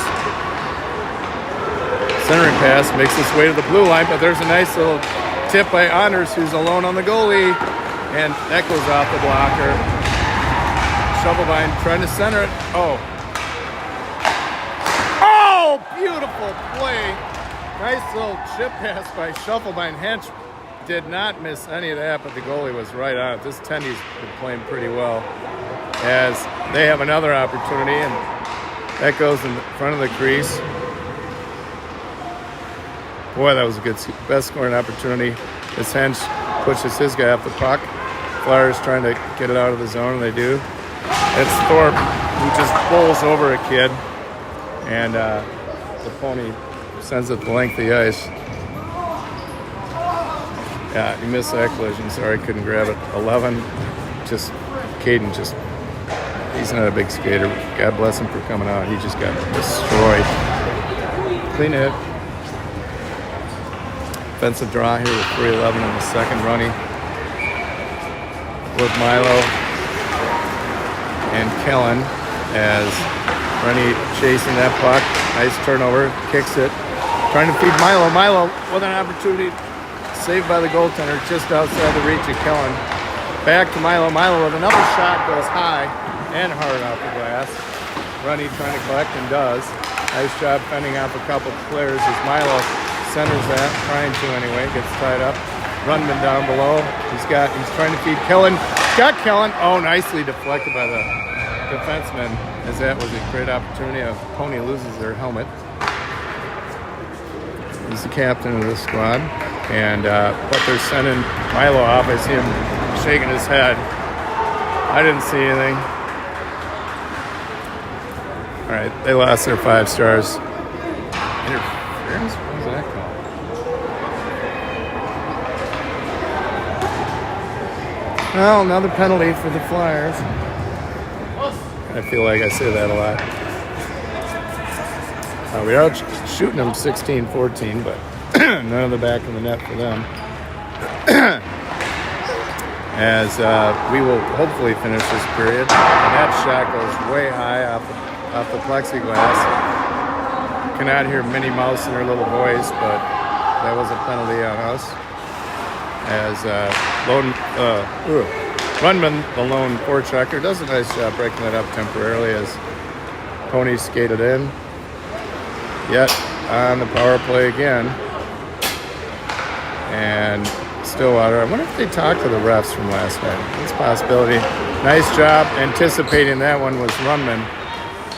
Centering pass makes its way to the blue line, but there's a nice little tip by Anders, who's alone on the goalie, and that goes off the blocker. Shufflebein trying to center it. Oh, beautiful play. Nice little chip pass by Shufflebein. Hench did not miss any of that, but the goalie was right on it. This Tendy's been playing pretty well, as they have another opportunity, and that goes in front of the crease. Boy, that was a good, best scoring opportunity. As Hench pushes his guy off the puck. Flyers trying to get it out of the zone, and they do. It's Thorpe who just bowls over a kid, and the Pony sends it the length of the ice. Yeah, he missed that collision. Sorry, couldn't grab it. 11, just Caden, just, he's not a big skater. God bless him for coming out. He just got destroyed. Clean hit. Offensive draw here with 3:11 in the second. Running with Milo and Kellen, as Rennie chasing that puck. Nice turnover, kicks it. Trying to feed Milo. Milo with an opportunity. Saved by the goaltender just outside the reach of Kellen. Back to Milo. Milo with another shot, goes high and hard off the glass. Rennie trying to collect, and does. Nice job fending off a couple players as Milo centers that, trying to anyway, gets tied up. Rundman down below. He's trying to feed Kellen. Got Kellen. Oh, nicely deflected by the defenseman, as that was a great opportunity. A Pony loses their helmet. He's the captain of the squad. And but they're sending Milo off. I see him shaking his head. I didn't see anything. All right, they lost their 5 stars. Interference? What was that called? Well, another penalty for the Flyers. I feel like I say that a lot. We are shooting them 16-14, but none of the back of the net for them. As we will hopefully finish this period. And that shot goes way high off the plexiglass. Cannot hear Minnie Mouse in her little voice, but that was a penalty on us. As Rundman, the lone forechecker, does a nice job breaking it up temporarily as Pony skated in. Yet on the power play again. And Stillwater, I wonder if they talked to the refs from last night. That's a possibility. Nice job anticipating that one was Rundman,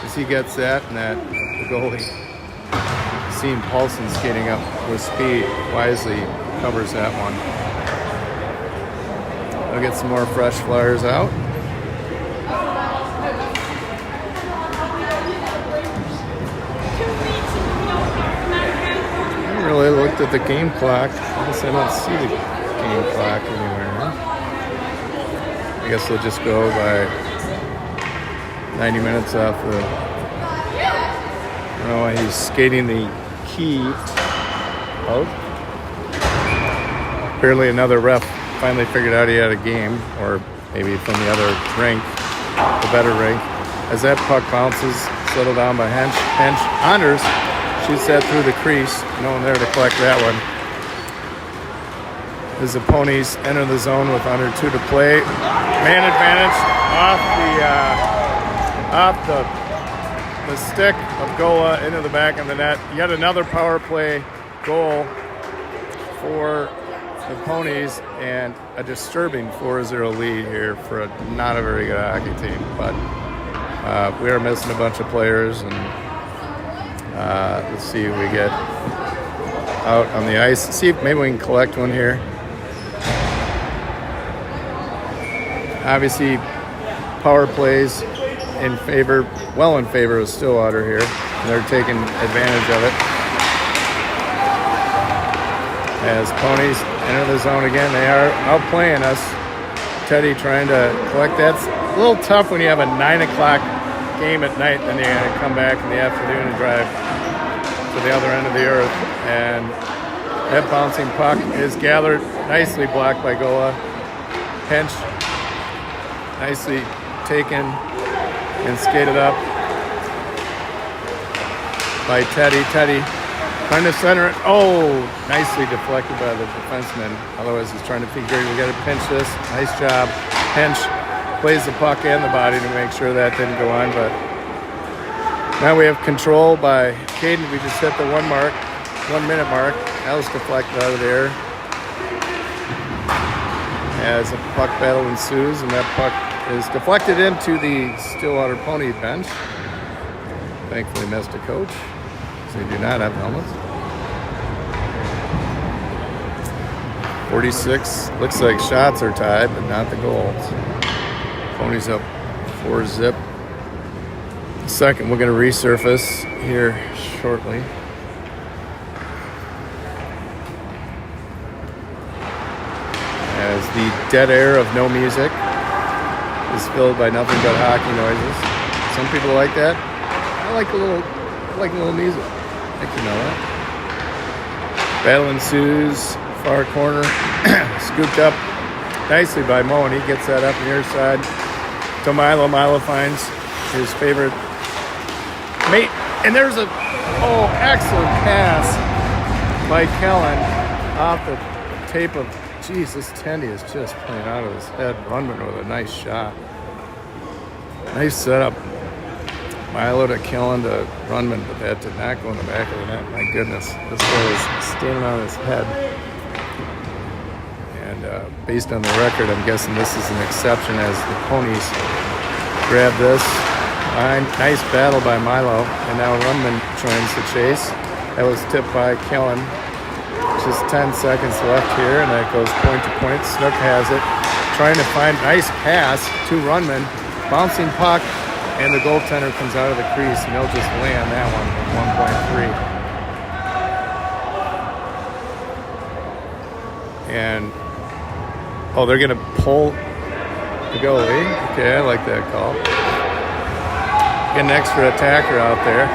as he gets that, and that the goalie, seeing Paulson skating up with speed, wisely covers that one. We'll get some more fresh Flyers out. I haven't really looked at the game clock. I guess I don't see the game clock anywhere. I guess we'll just go by 90 minutes off the... I don't know why he's skating the key out. Apparently another ref finally figured out he had a game, or maybe from the other rink, the better rink. As that puck bounces, settled down by Hench. Anders shoots that through the crease. No one there to collect that one. As the Ponies enter the zone with under 2 to play. Man advantage off the stick of Gola into the back of the net. Yet another power play goal for the ponies and a disturbing 4-0 lead here for not a very good hockey team. But we are missing a bunch of players, and let's see who we get out on the ice. See if maybe we can collect one here. Obviously, power plays in favor of Stillwater here. They're taking advantage of it. As ponies enter the zone again, they are outplaying us. Teddy trying to collect. That's a little tough when you have a 9 o'clock game at night, then you got to come back in the afternoon and drive to the other end of the earth. And that bouncing puck is gathered, nicely blocked by Gola. Pinch, nicely taken and skated up by Teddy. Teddy trying to center it. Oh, nicely deflected by the defenseman. Otherwise, he's trying to figure, we got to pinch this. Nice job. Pinch plays the puck and the body to make sure that didn't go on. But now we have control by Caden. We just hit the 1 minute mark. That was deflected out of there. As a puck battle ensues, and that puck is deflected into the Stillwater Pony bench. Thankfully missed a coach. They do not have helmets. 46. Looks like shots are tied, but not the goals. Ponies up 4-0. Second, we're going to resurface here shortly. As the dead air of no music is filled by nothing but hockey noises. Some people like that. I like a little music. I think you know that. Battle ensues. Far corner. Scooped up nicely by Mo, and he gets that up near side to Milo. Milo finds his favorite mate. And there's a excellent pass by Kellen off the tape of, this Tendy is just playing out of his head. Runman with a nice shot. Nice setup. Milo to Kellen to Runman, but that did not go in the back of the net. My goodness, this guy is standing on his head. And based on the record, I'm guessing this is an exception as the ponies grab this. Nice battle by Milo, and now Runman joins the chase. That was tipped by Kellen. Just 10 seconds left here, and that goes point to point. Snook has it, trying to find nice pass to Runman. Bouncing puck, and the goaltender comes out of the crease, and he'll just land that one with 1.3. And they're going to pull the goalie. Okay, I like that call. Get an extra attacker out there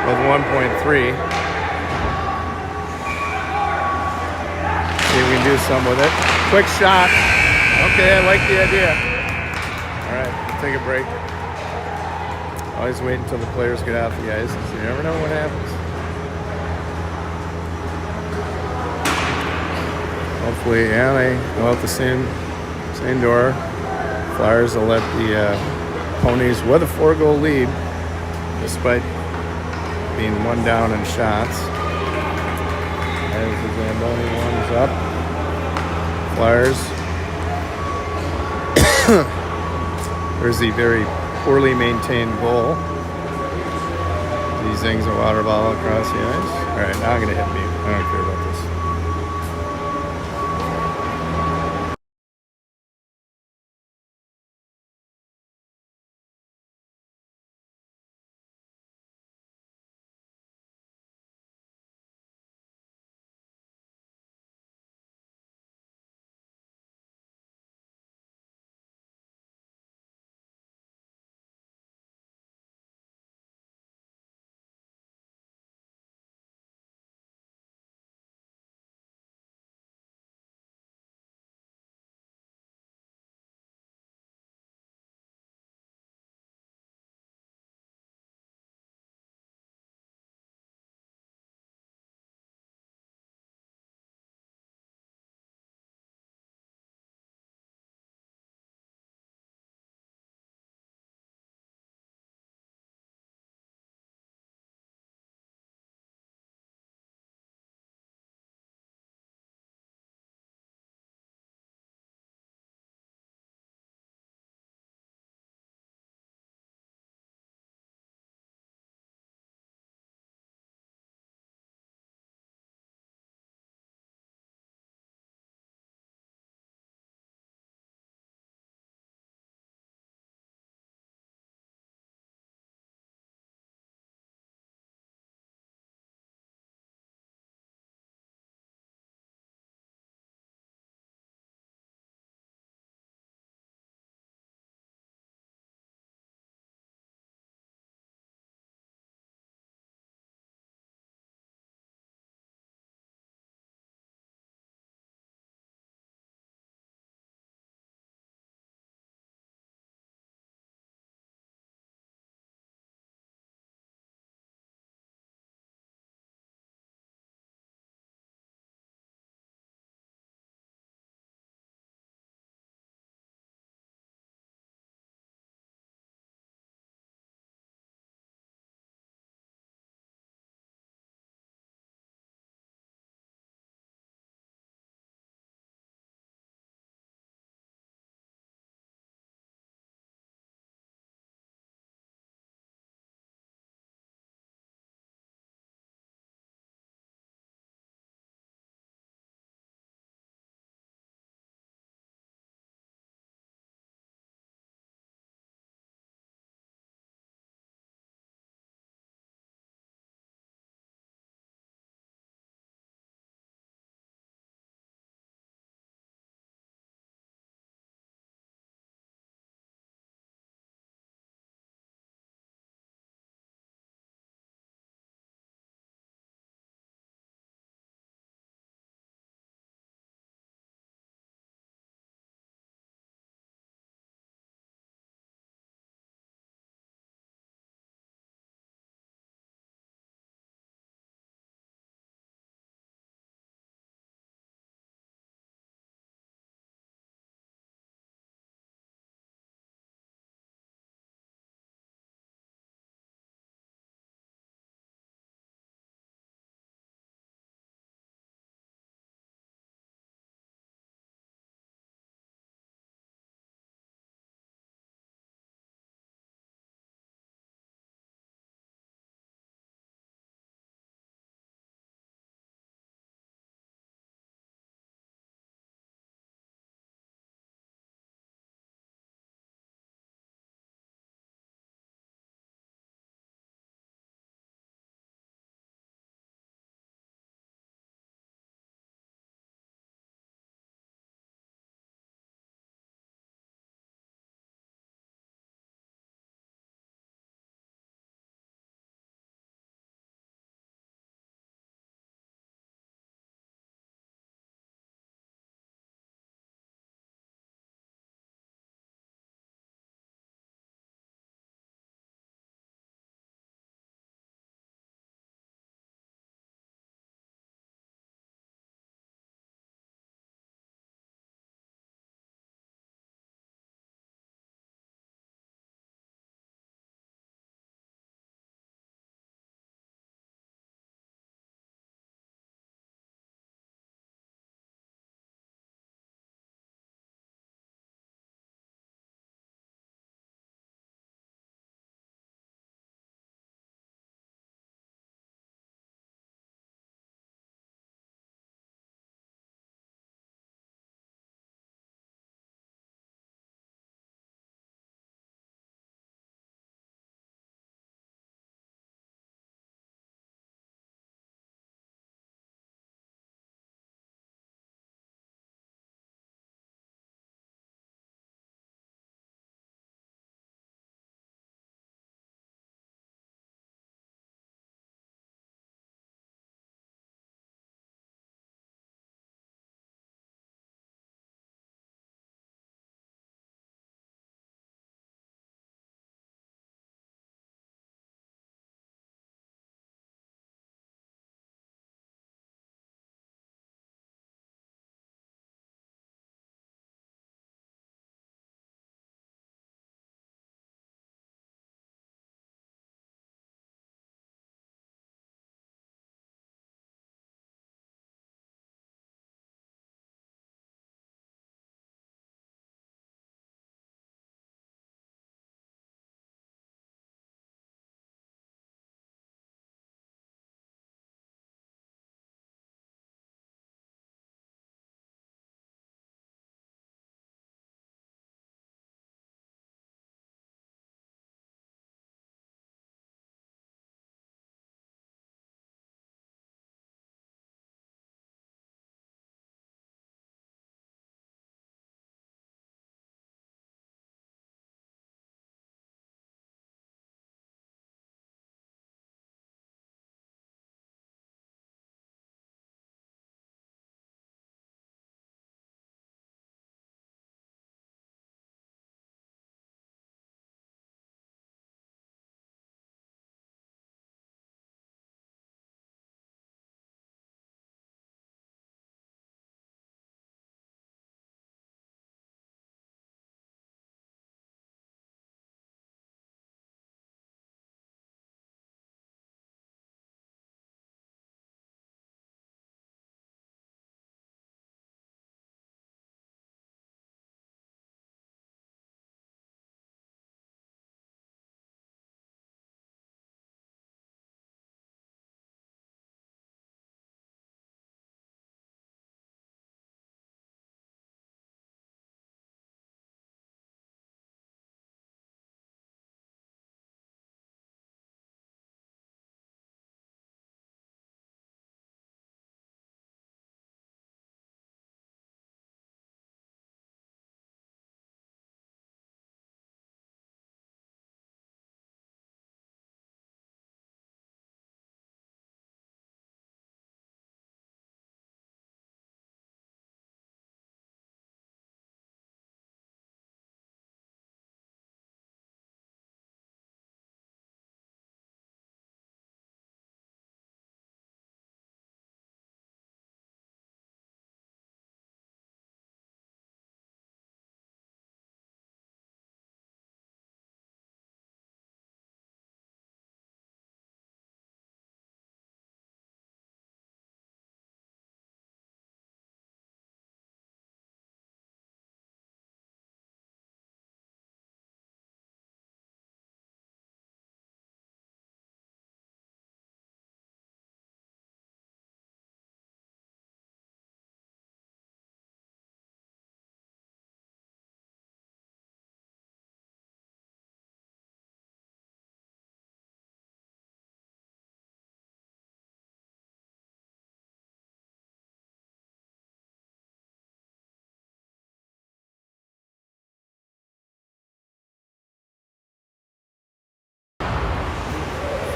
with 1.3. See if we can do some with it. Quick shot. Okay, I like the idea. All right, we'll take a break. Always wait until the players get off the ice, because you never know what happens. Hopefully, they go out the same door. Flyers will let the ponies with a 4-goal lead, despite being 1 down in shots. As the Zamboni warms up. Flyers. There's the very poorly maintained goal. He zings a water ball across the ice. All right, now I'm going to hit mute. I don't care about this.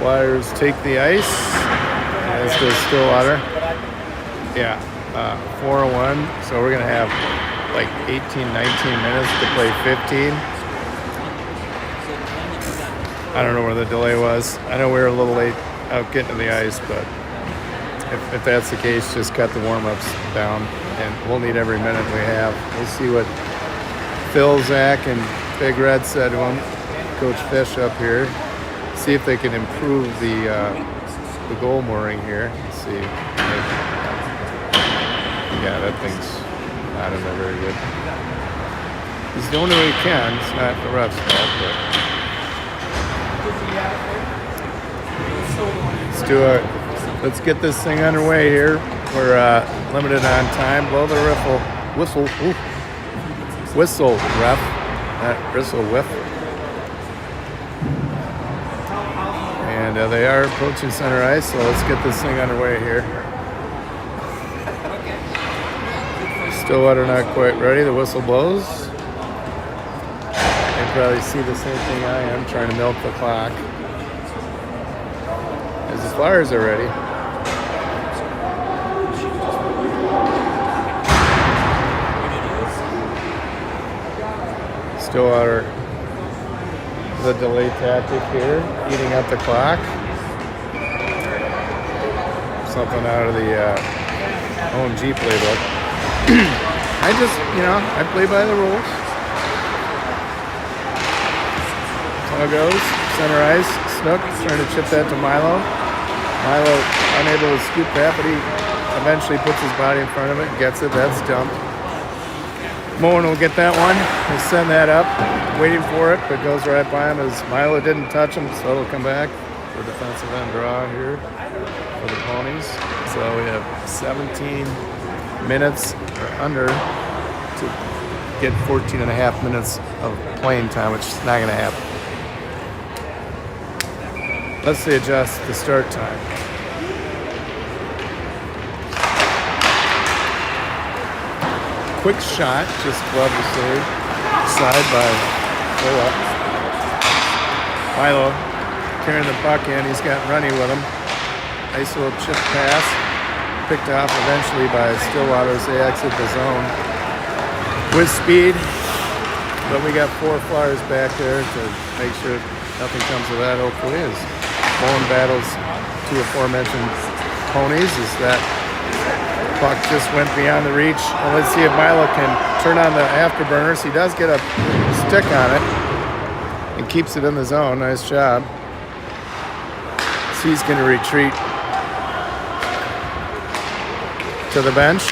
Flyers take the ice, as does Stillwater. Yeah, 4-1. So we're going to have like 18, 19 minutes to play 15. I don't know where the delay was. I know we were a little late out getting to the ice, but if that's the case, just cut the warm-ups down, and we'll need every minute we have. We'll see what Phil, Zach, and Big Red said to him, Coach Fish up here. See if they can improve the goal mooring here. Let's see. Yeah, that thing's not in there very good. He's doing what he can. It's not the ref's fault, but let's get this thing underway here. We're limited on time. Blow the whistle, ref, not whistle, whiff. And they are approaching center ice, so let's get this thing underway here. Stillwater not quite ready. The whistle blows. They probably see the same thing I am, trying to milk the clock. As the Flyers are ready. Stillwater, the delay tactic here, eating up the clock. Something out of the OMG playbook. I just, I play by the rules. So it goes. Center ice. Snook trying to chip that to Milo. Milo unable to scoop that, but he eventually puts his body in front of it and gets it. That's dumped. Moen will get that one. He'll send that up. Waiting for it, but goes right by him as Milo didn't touch him, so it'll come back for defensive end draw here for the Ponies. So we have 17 minutes or under to get 14 and a half minutes of playing time, which is not going to happen. Let's see, adjust the start time. Quick shot, just glove to save. Side by Philip. Milo carrying the puck in. He's got Runny with him. Nice little chip pass. Picked off eventually by Stillwater as they exit the zone. With speed. But we got 4 Flyers back there to make sure nothing comes of that, hopefully, as Moen battles 2 aforementioned Ponies. As that puck just went beyond the reach. And let's see if Milo can turn on the afterburners. He does get a stick on it and keeps it in the zone. Nice job. So he's going to retreat to the bench.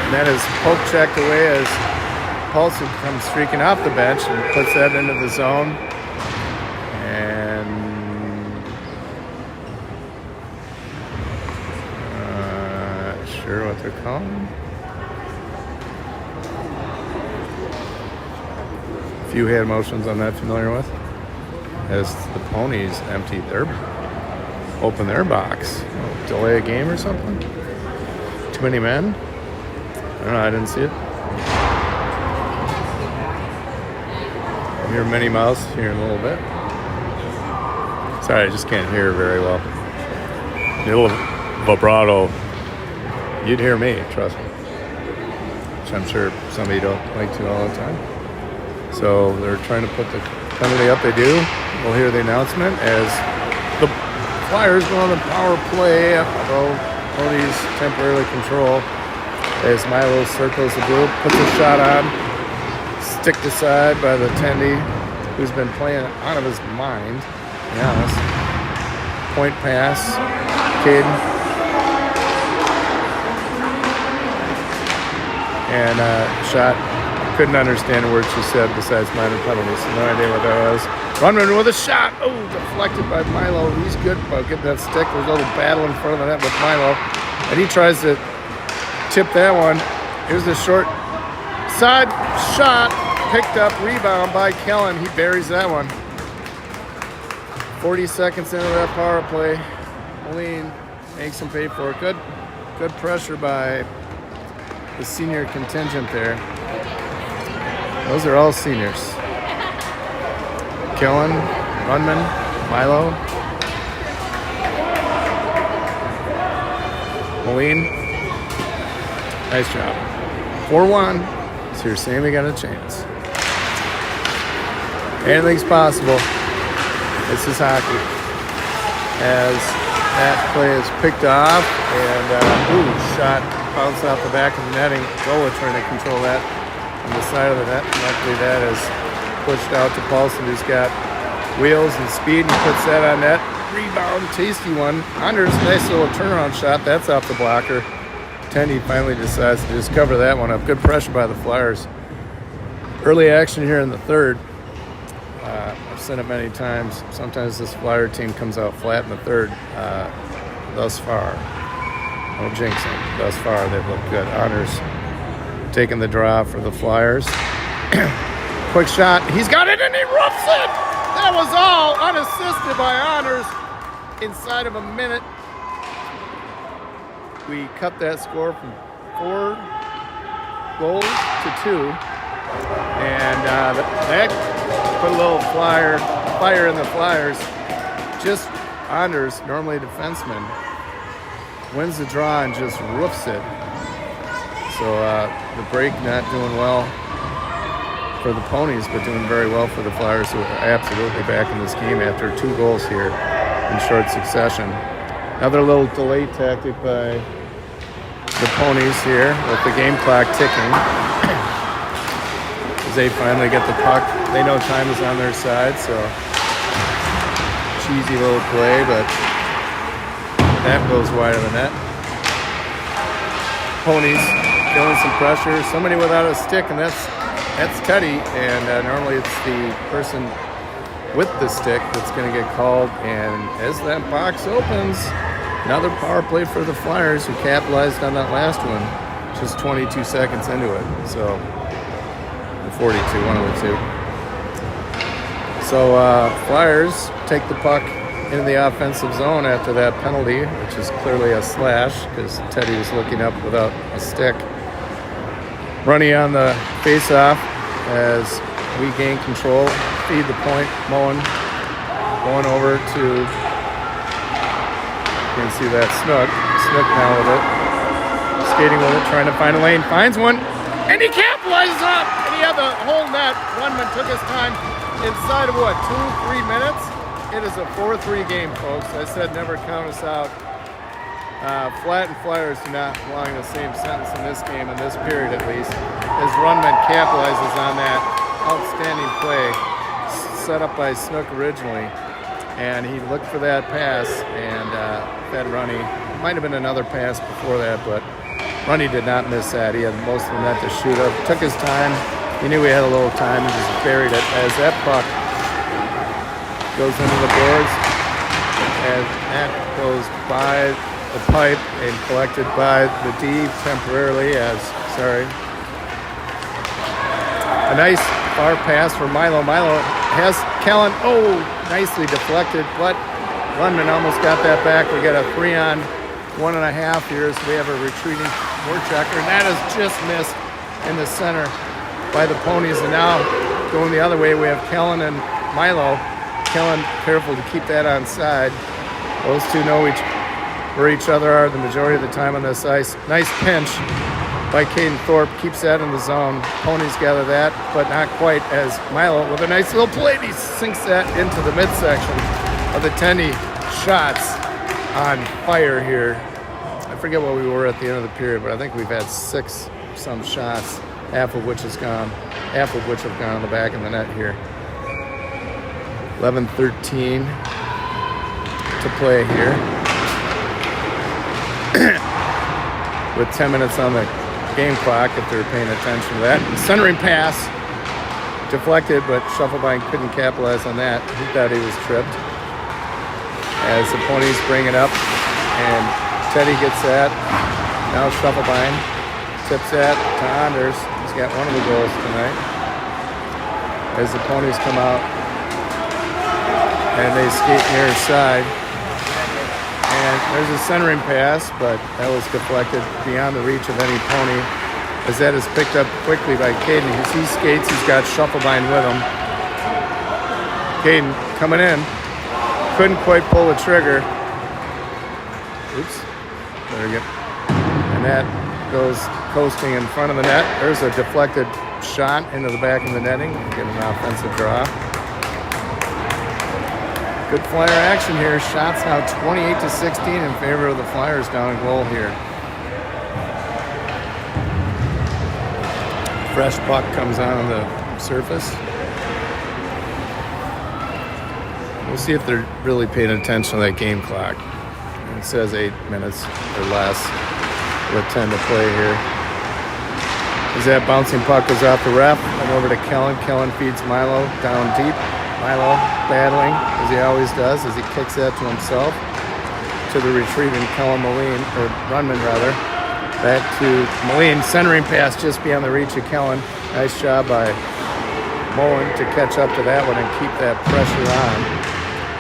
And that is poke checked away as Paulson comes streaking off the bench and puts that into the zone. And sure what they're calling. Few hand motions I'm not familiar with. As the Ponies open their box. Delay a game or something? Too many men? I don't know, I didn't see it. Hear Minnie Mouse here in a little bit. Sorry, I just can't hear very well. A little vibrato. You'd hear me, trust me. Which I'm sure some of you don't like to all the time. So they're trying to put the penalty up. They do. We'll hear the announcement as the Flyers go on the power play. Although Ponies temporarily control. As Milo circles the blue, puts a shot on. Sticked aside by the attendee, who's been playing out of his mind, to be honest. Point pass. Caden. And shot. Couldn't understand a word she said besides minor penalties. So no idea what that was. Runman with a shot. Oh, deflected by Milo. He's good about getting that stick. There's a little battle in front of the net with Milo. And he tries to tip that one. Here's the short side shot. Picked up, rebound by Kellen. He buries that one. 40 seconds into that power play. Moline makes him pay for it. Good pressure by the senior contingent there. Those are all seniors. Kellen, Runman, Milo. Moline, nice job. 4-1. So you're saying we got a chance. Anything's possible. This is hockey. As that play is picked off and shot bounced off the back of the netting. Gola trying to control that on the side of the net. Luckily that is pushed out to Paulson, who's got wheels and speed and puts that on net. Rebound, tasty one. Anders, nice little turnaround shot. That's off the blocker. Tendy finally decides to just cover that one up. Good pressure by the Flyers. Early action here in the third. I've said it many times. Sometimes this Flyer team comes out flat in the third. Thus far, no jinxing. Thus far, they've looked good. Anders taking the draw for the Flyers. Quick shot. He's got it and he roughs it. That was all unassisted by Anders inside of a minute. We cut that score from 4 goals to 2. And that put a little fire in the Flyers. Just Anders, normally a defenseman, wins the draw and just roofs it. So the break not doing well for the Ponies, but doing very well for the Flyers, who are absolutely back in this game after 2 goals here in short succession. Another little delay tactic by the Ponies here with the game clock ticking. As they finally get the puck. They know time is on their side, so cheesy little play, but that goes wide of the net. Ponies feeling some pressure. Somebody without a stick, and that's Teddy, and normally it's the person with the stick that's going to get called. And as that box opens, another power play for the Flyers, who capitalized on that last one just 22 seconds into it. So 42, one of the two. So Flyers take the puck into the offensive zone after that penalty, which is clearly a slash because Teddy was looking up without a stick. Running on the face-off as we gain control, feed the point. Mullen going over to, you can see that Snook now with it, skating with it, trying to find a lane, finds one, and he capitalizes up, and he had the whole net. Lundman took his time inside of 2-3 minutes. It is a 4-3 game, folks. I said never count us out. Flat and Flyers do not belong in the same sentence in this game, in this period at least, as Rundman capitalizes on that outstanding play set up by Snook originally. And he looked for that pass and fed Runny. Might have been another pass before that, but Runny did not miss that. He had most of the net to shoot up. Took his time. He knew he had a little time and just buried it as that puck goes into the boards. And that goes by the pipe and collected by the D temporarily a nice far pass for Milo. Milo has Kellen. Oh, nicely deflected, but Lundman almost got that back. We got a 3-on-1.5 here, so we have a retreating Warchecker, and that is just missed in the center by the Ponies. And now going the other way, we have Kellen and Milo. Kellen careful to keep that on side. Those two know where each other are the majority of the time on this ice. Nice pinch by Caden Thorpe, keeps that in the zone. Ponies gather that, but not quite, as Milo with a nice little play, he sinks that into the midsection of the Tendy. Shots on fire here. I forget what we were at the end of the period, but I think we've had 6 some shots, half of which have gone on the back of the net here. 11-13 to play here. With 10 minutes on the game clock, if they're paying attention to that. Centering pass, deflected, but Shufflebein couldn't capitalize on that. He thought he was tripped. As the Ponies bring it up, and Teddy gets that. Now Shufflebein tips that to Anders. He's got one of the goals tonight. As the Ponies come out, and they skate near his side. And there's a centering pass, but that was deflected beyond the reach of any Pony, as that is picked up quickly by Caden. As he skates, he's got Shufflebein with him. Caden coming in. Couldn't quite pull the trigger. Oops. Better get And that goes coasting in front of the net. There's a deflected shot into the back of the netting. Get an offensive draw. Good Flyer action here. Shots now 28-16 in favor of the Flyers down goal here. Fresh puck comes on the surface. We'll see if they're really paying attention to that game clock. It says 8 minutes or less with 10 to play here. As that bouncing puck goes off the ref and over to Kellen. Kellen feeds Milo down deep. Milo battling, as he always does, as he kicks that to himself. To the retreating Kellen Moline, or Runman rather. Back to Moline, centering pass just beyond the reach of Kellen. Nice job by Mullen to catch up to that one and keep that pressure on.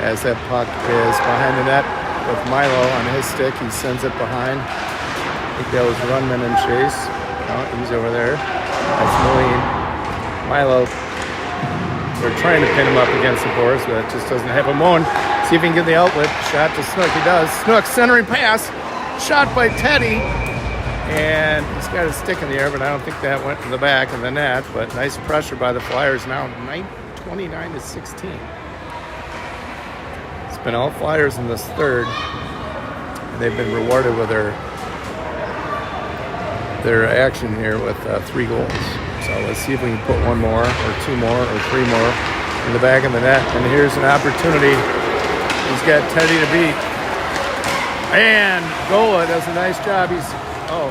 As that puck is behind the net with Milo on his stick, he sends it behind. I think that was Runman and Chase. Oh, he's over there. That's Moline. Milo, they're trying to pin him up against the boards, but it just doesn't happen. Mullen, see if he can get the outlet. Shot to Snook. He does. Snook, centering pass. Shot by Teddy. And he's got his stick in the air, but I don't think that went in the back of the net. But nice pressure by the Flyers now, 29-16. It's been all Flyers in this third. And they've been rewarded with their action here with 3 goals. So let's see if we can put 1 more or 2 more or 3 more in the back of the net. And here's an opportunity. He's got Teddy to beat. And Gola does a nice job.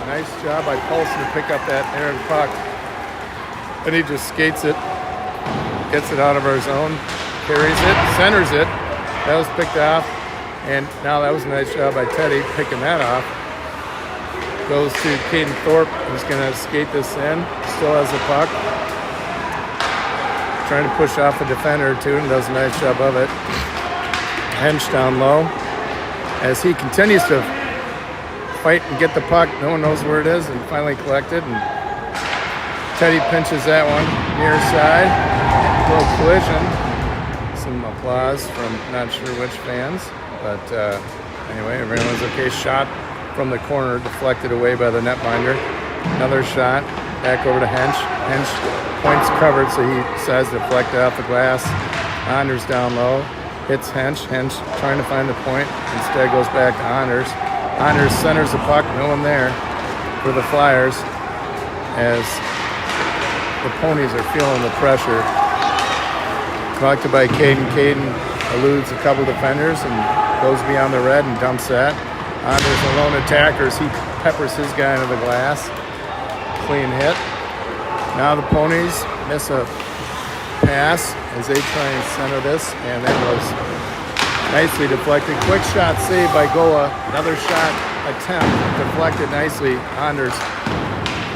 Nice job by Paulson to pick up that errant puck. And he just skates it, gets it out of our zone, carries it, centers it. That was picked off. And now that was a nice job by Teddy picking that off. Goes to Caden Thorpe, who's going to skate this in. Still has the puck. Trying to push off a defender or two and does a nice job of it. Hench down low. As he continues to fight and get the puck, no one knows where it is, and finally collected. And Teddy pinches that one near side. Little collision. Some applause from not sure which fans. But anyway, everyone's okay. Shot from the corner, deflected away by the netminder. Another shot, back over to Hench. Hench points covered, so he says deflected off the glass. Anders down low, hits Hench. Hench trying to find the point, instead goes back to Anders. Anders centers the puck, no one there for the Flyers, as the Ponies are feeling the pressure. Collected by Caden. Caden eludes a couple defenders and goes beyond the red and dumps that. Anders a lone attacker as he peppers his guy into the glass. Clean hit. Now the Ponies miss a pass as they try and center this, and that was nicely deflected. Quick shot saved by Gola. Another shot attempt deflected nicely. Anders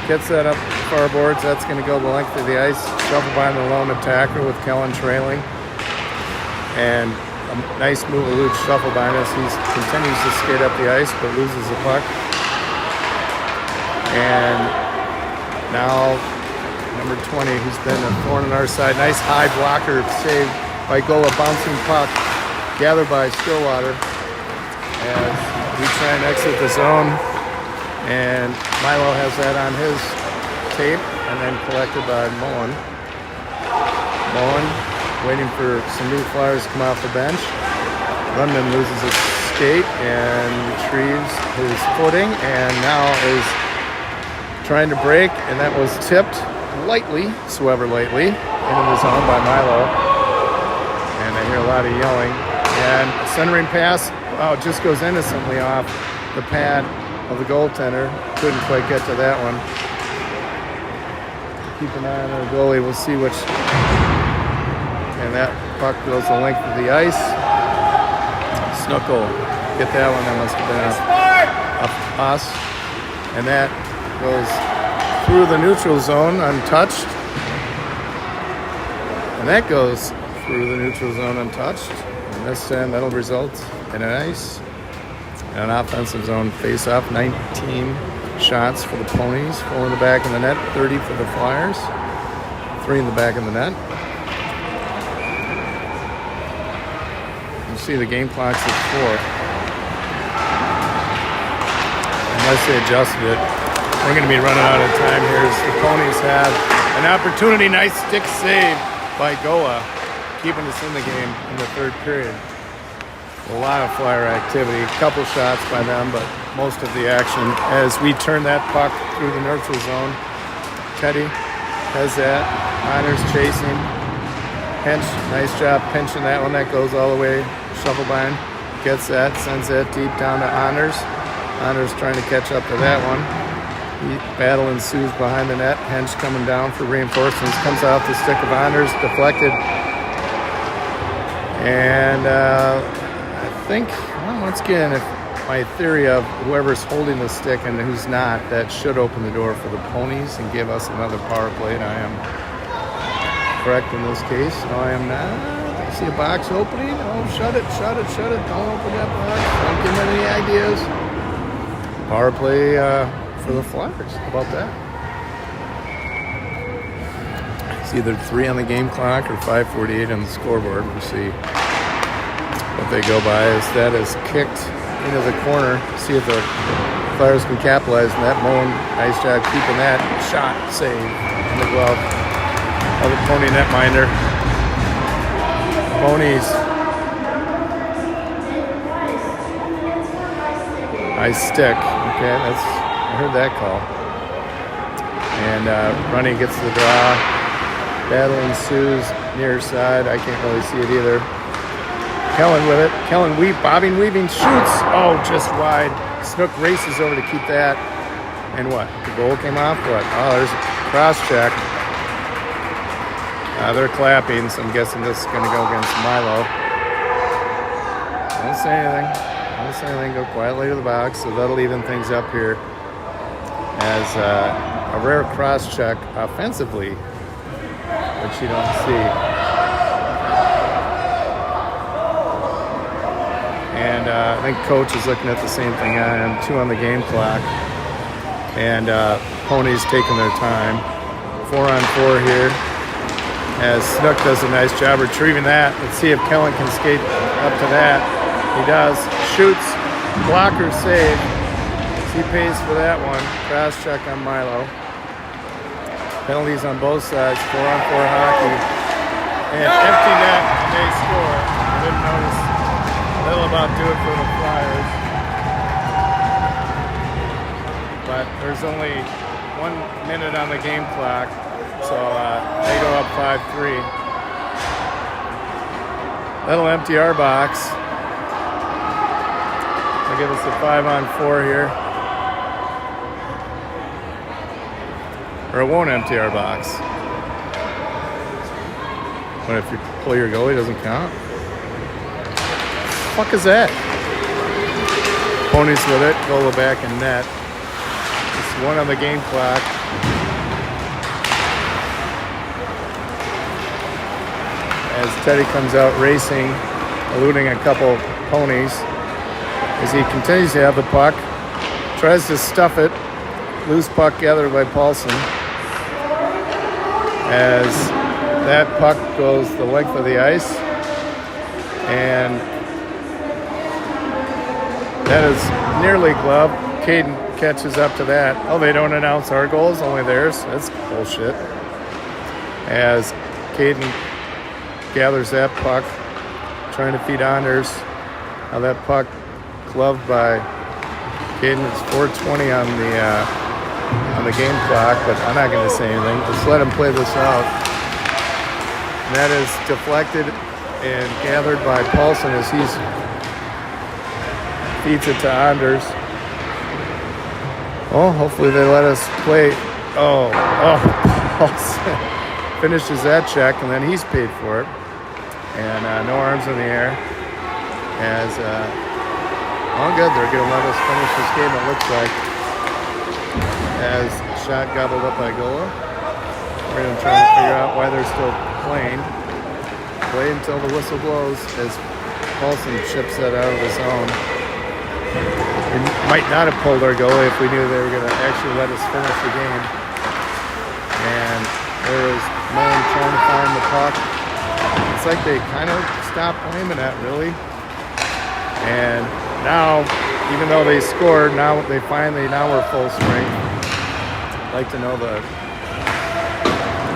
gets that up far boards. That's going to go the length of the ice. Shuffle by the lone attacker with Kellen trailing. And a nice move, elude shuffle by us. He continues to skate up the ice, but loses the puck. And now number 20, who's been a thorn on our side. Nice high blocker save by Gola. Bouncing puck gathered by Stillwater as we try and exit the zone. And Milo has that on his tape, and then collected by Mullen. Mullen waiting for some new Flyers to come off the bench. Runman loses his skate and retrieves his footing, and now is trying to break, and that was tipped lightly, lightly, into the zone by Milo. And I hear a lot of yelling. And a centering pass, just goes innocently off the pad of the goaltender. Couldn't quite get to that one. Keep an eye on our goalie. We'll see which. And that puck goes the length of the ice. Snuckle, get that one. That must have been up us. And that goes through the neutral zone untouched. And that goes through the neutral zone untouched. And this time that'll result in an offensive zone face-off. 19 shots for the Ponies, 4 in the back of the net, 30 for the Flyers, 3 in the back of the net. You see the game clock's at 4. And unless they adjusted it. We're going to be running out of time here as the Ponies have an opportunity. Nice stick save by Goa, keeping us in the game in the third period. A lot of Flyer activity, a couple shots by them, but most of the action as we turn that puck through the neutral zone. Teddy has that. Honors chasing. Pinch, nice job pinching that one. That goes all the way. Shufflebein gets that, sends that deep down to Honors. Honors trying to catch up to that one. Battle ensues behind the net. Hench coming down for reinforcements. Comes off the stick of Honors, deflected. And I think, well, once again, if my theory of whoever's holding the stick and who's not, that should open the door for the Ponies and give us another power play. And I am correct in this case. No, I am not. I see a box opening. Oh, shut it, shut it, shut it. Don't open that box. Don't give me any ideas. Power play for the Flyers. How about that? It's either 3 on the game clock or 5:48 on the scoreboard. We'll see what they go by. As that is kicked into the corner. See if the Flyers can capitalize on that. Moen, nice job keeping that shot save in the glove of the Pony netminder. Ponies. Nice stick. Okay, I heard that call. And Runny gets the draw. Battle ensues near side. I can't really see it either. Kellen with it. Kellen bobbing, weaving, shoots. Oh, just wide. Snook races over to keep that. And what? The goal came off? What? Oh, there's a cross check. They're clapping, so I'm guessing this is going to go against Milo. Don't say anything. Don't say anything. Go quietly to the box. So that'll even things up here. As a rare cross check offensively, which you don't see. And I think coach is looking at the same thing I am. 2 on the game clock. And Ponies taking their time. 4-on-4 here. As Snook does a nice job retrieving that. Let's see if Kellen can skate up to that. He does. Shoots. Blocker save. He pays for that one. Cross check on Milo. Penalties on both sides. 4-on-4 hockey. And empty net. And they score. I didn't notice. That'll about do it for the Flyers. But there's only 1 minute on the game clock. So they go up 5-3. That'll empty our box. That'll give us a 5-on-4 here. Or it won't empty our box. But if you pull your goalie, it doesn't count. What the fuck is that? Ponies with it. Goal back in net. It's 1 on the game clock. As Teddy comes out racing, eluding a couple Ponies. As he continues to have the puck. Tries to stuff it. Loose puck gathered by Paulson. As that puck goes the length of the ice. And that is nearly gloved. Caden catches up to that. Oh, they don't announce our goals, only theirs. That's bullshit. As Caden gathers that puck, trying to feed Anders. Now that puck gloved by Caden. It's 4:20 on the game clock, but I'm not going to say anything. Just let him play this out. And that is deflected and gathered by Paulson as he feeds it to Anders. Oh, hopefully they let us play. Oh, Paulson finishes that check, and then he's paid for it. And no arms in the air. As, good, they're going to let us finish this game, it looks like. As shot gobbled up by Gola. We're going to try to figure out why they're still playing. Play until the whistle blows as Paulson chips that out of the zone. We might not have pulled our goalie if we knew they were going to actually let us finish the game. And there is Moen trying to find the puck. It's like they kind of stopped aiming at, really. And now, even though they scored, now we're full strength. I'd like to know the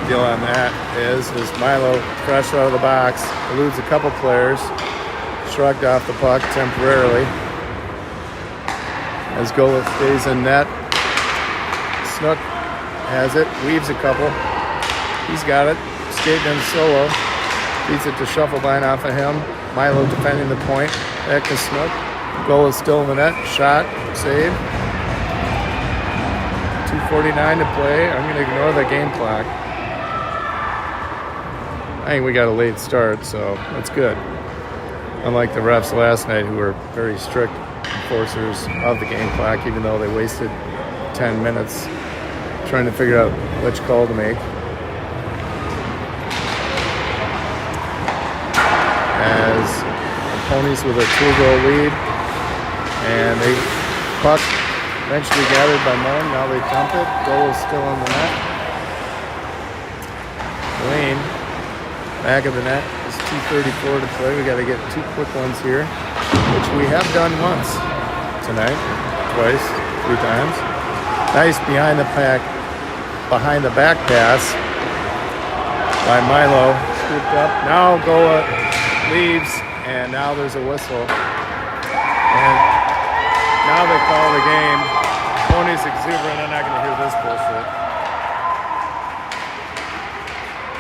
deal on that is Milo, fresh out of the box, eludes a couple players, shrugged off the puck temporarily. As Gola stays in net, Snook has it, weaves a couple. He's got it, skating in solo, feeds it to Shufflebein off of him. Milo defending the point, back to Snook. Goal is still in the net, shot, save. 2:49 to play. I'm going to ignore the game clock. I think we got a late start, so that's good. Unlike the refs last night, who were very strict enforcers of the game clock, even though they wasted 10 minutes trying to figure out which call to make. As the Ponies with a 2-goal lead, and they puck eventually gathered by Moan. Now they dump it. Goal is still in the net. Lane, back of the net. It's 2:34 to play. We got to get 2 quick ones here, which we have done once tonight, twice, 3 times. Nice behind the back pass by Milo. Scooped up. Now Goa leaves, and now there's a whistle. And now they call the game. Ponies exuberant. I'm not going to hear this bullshit.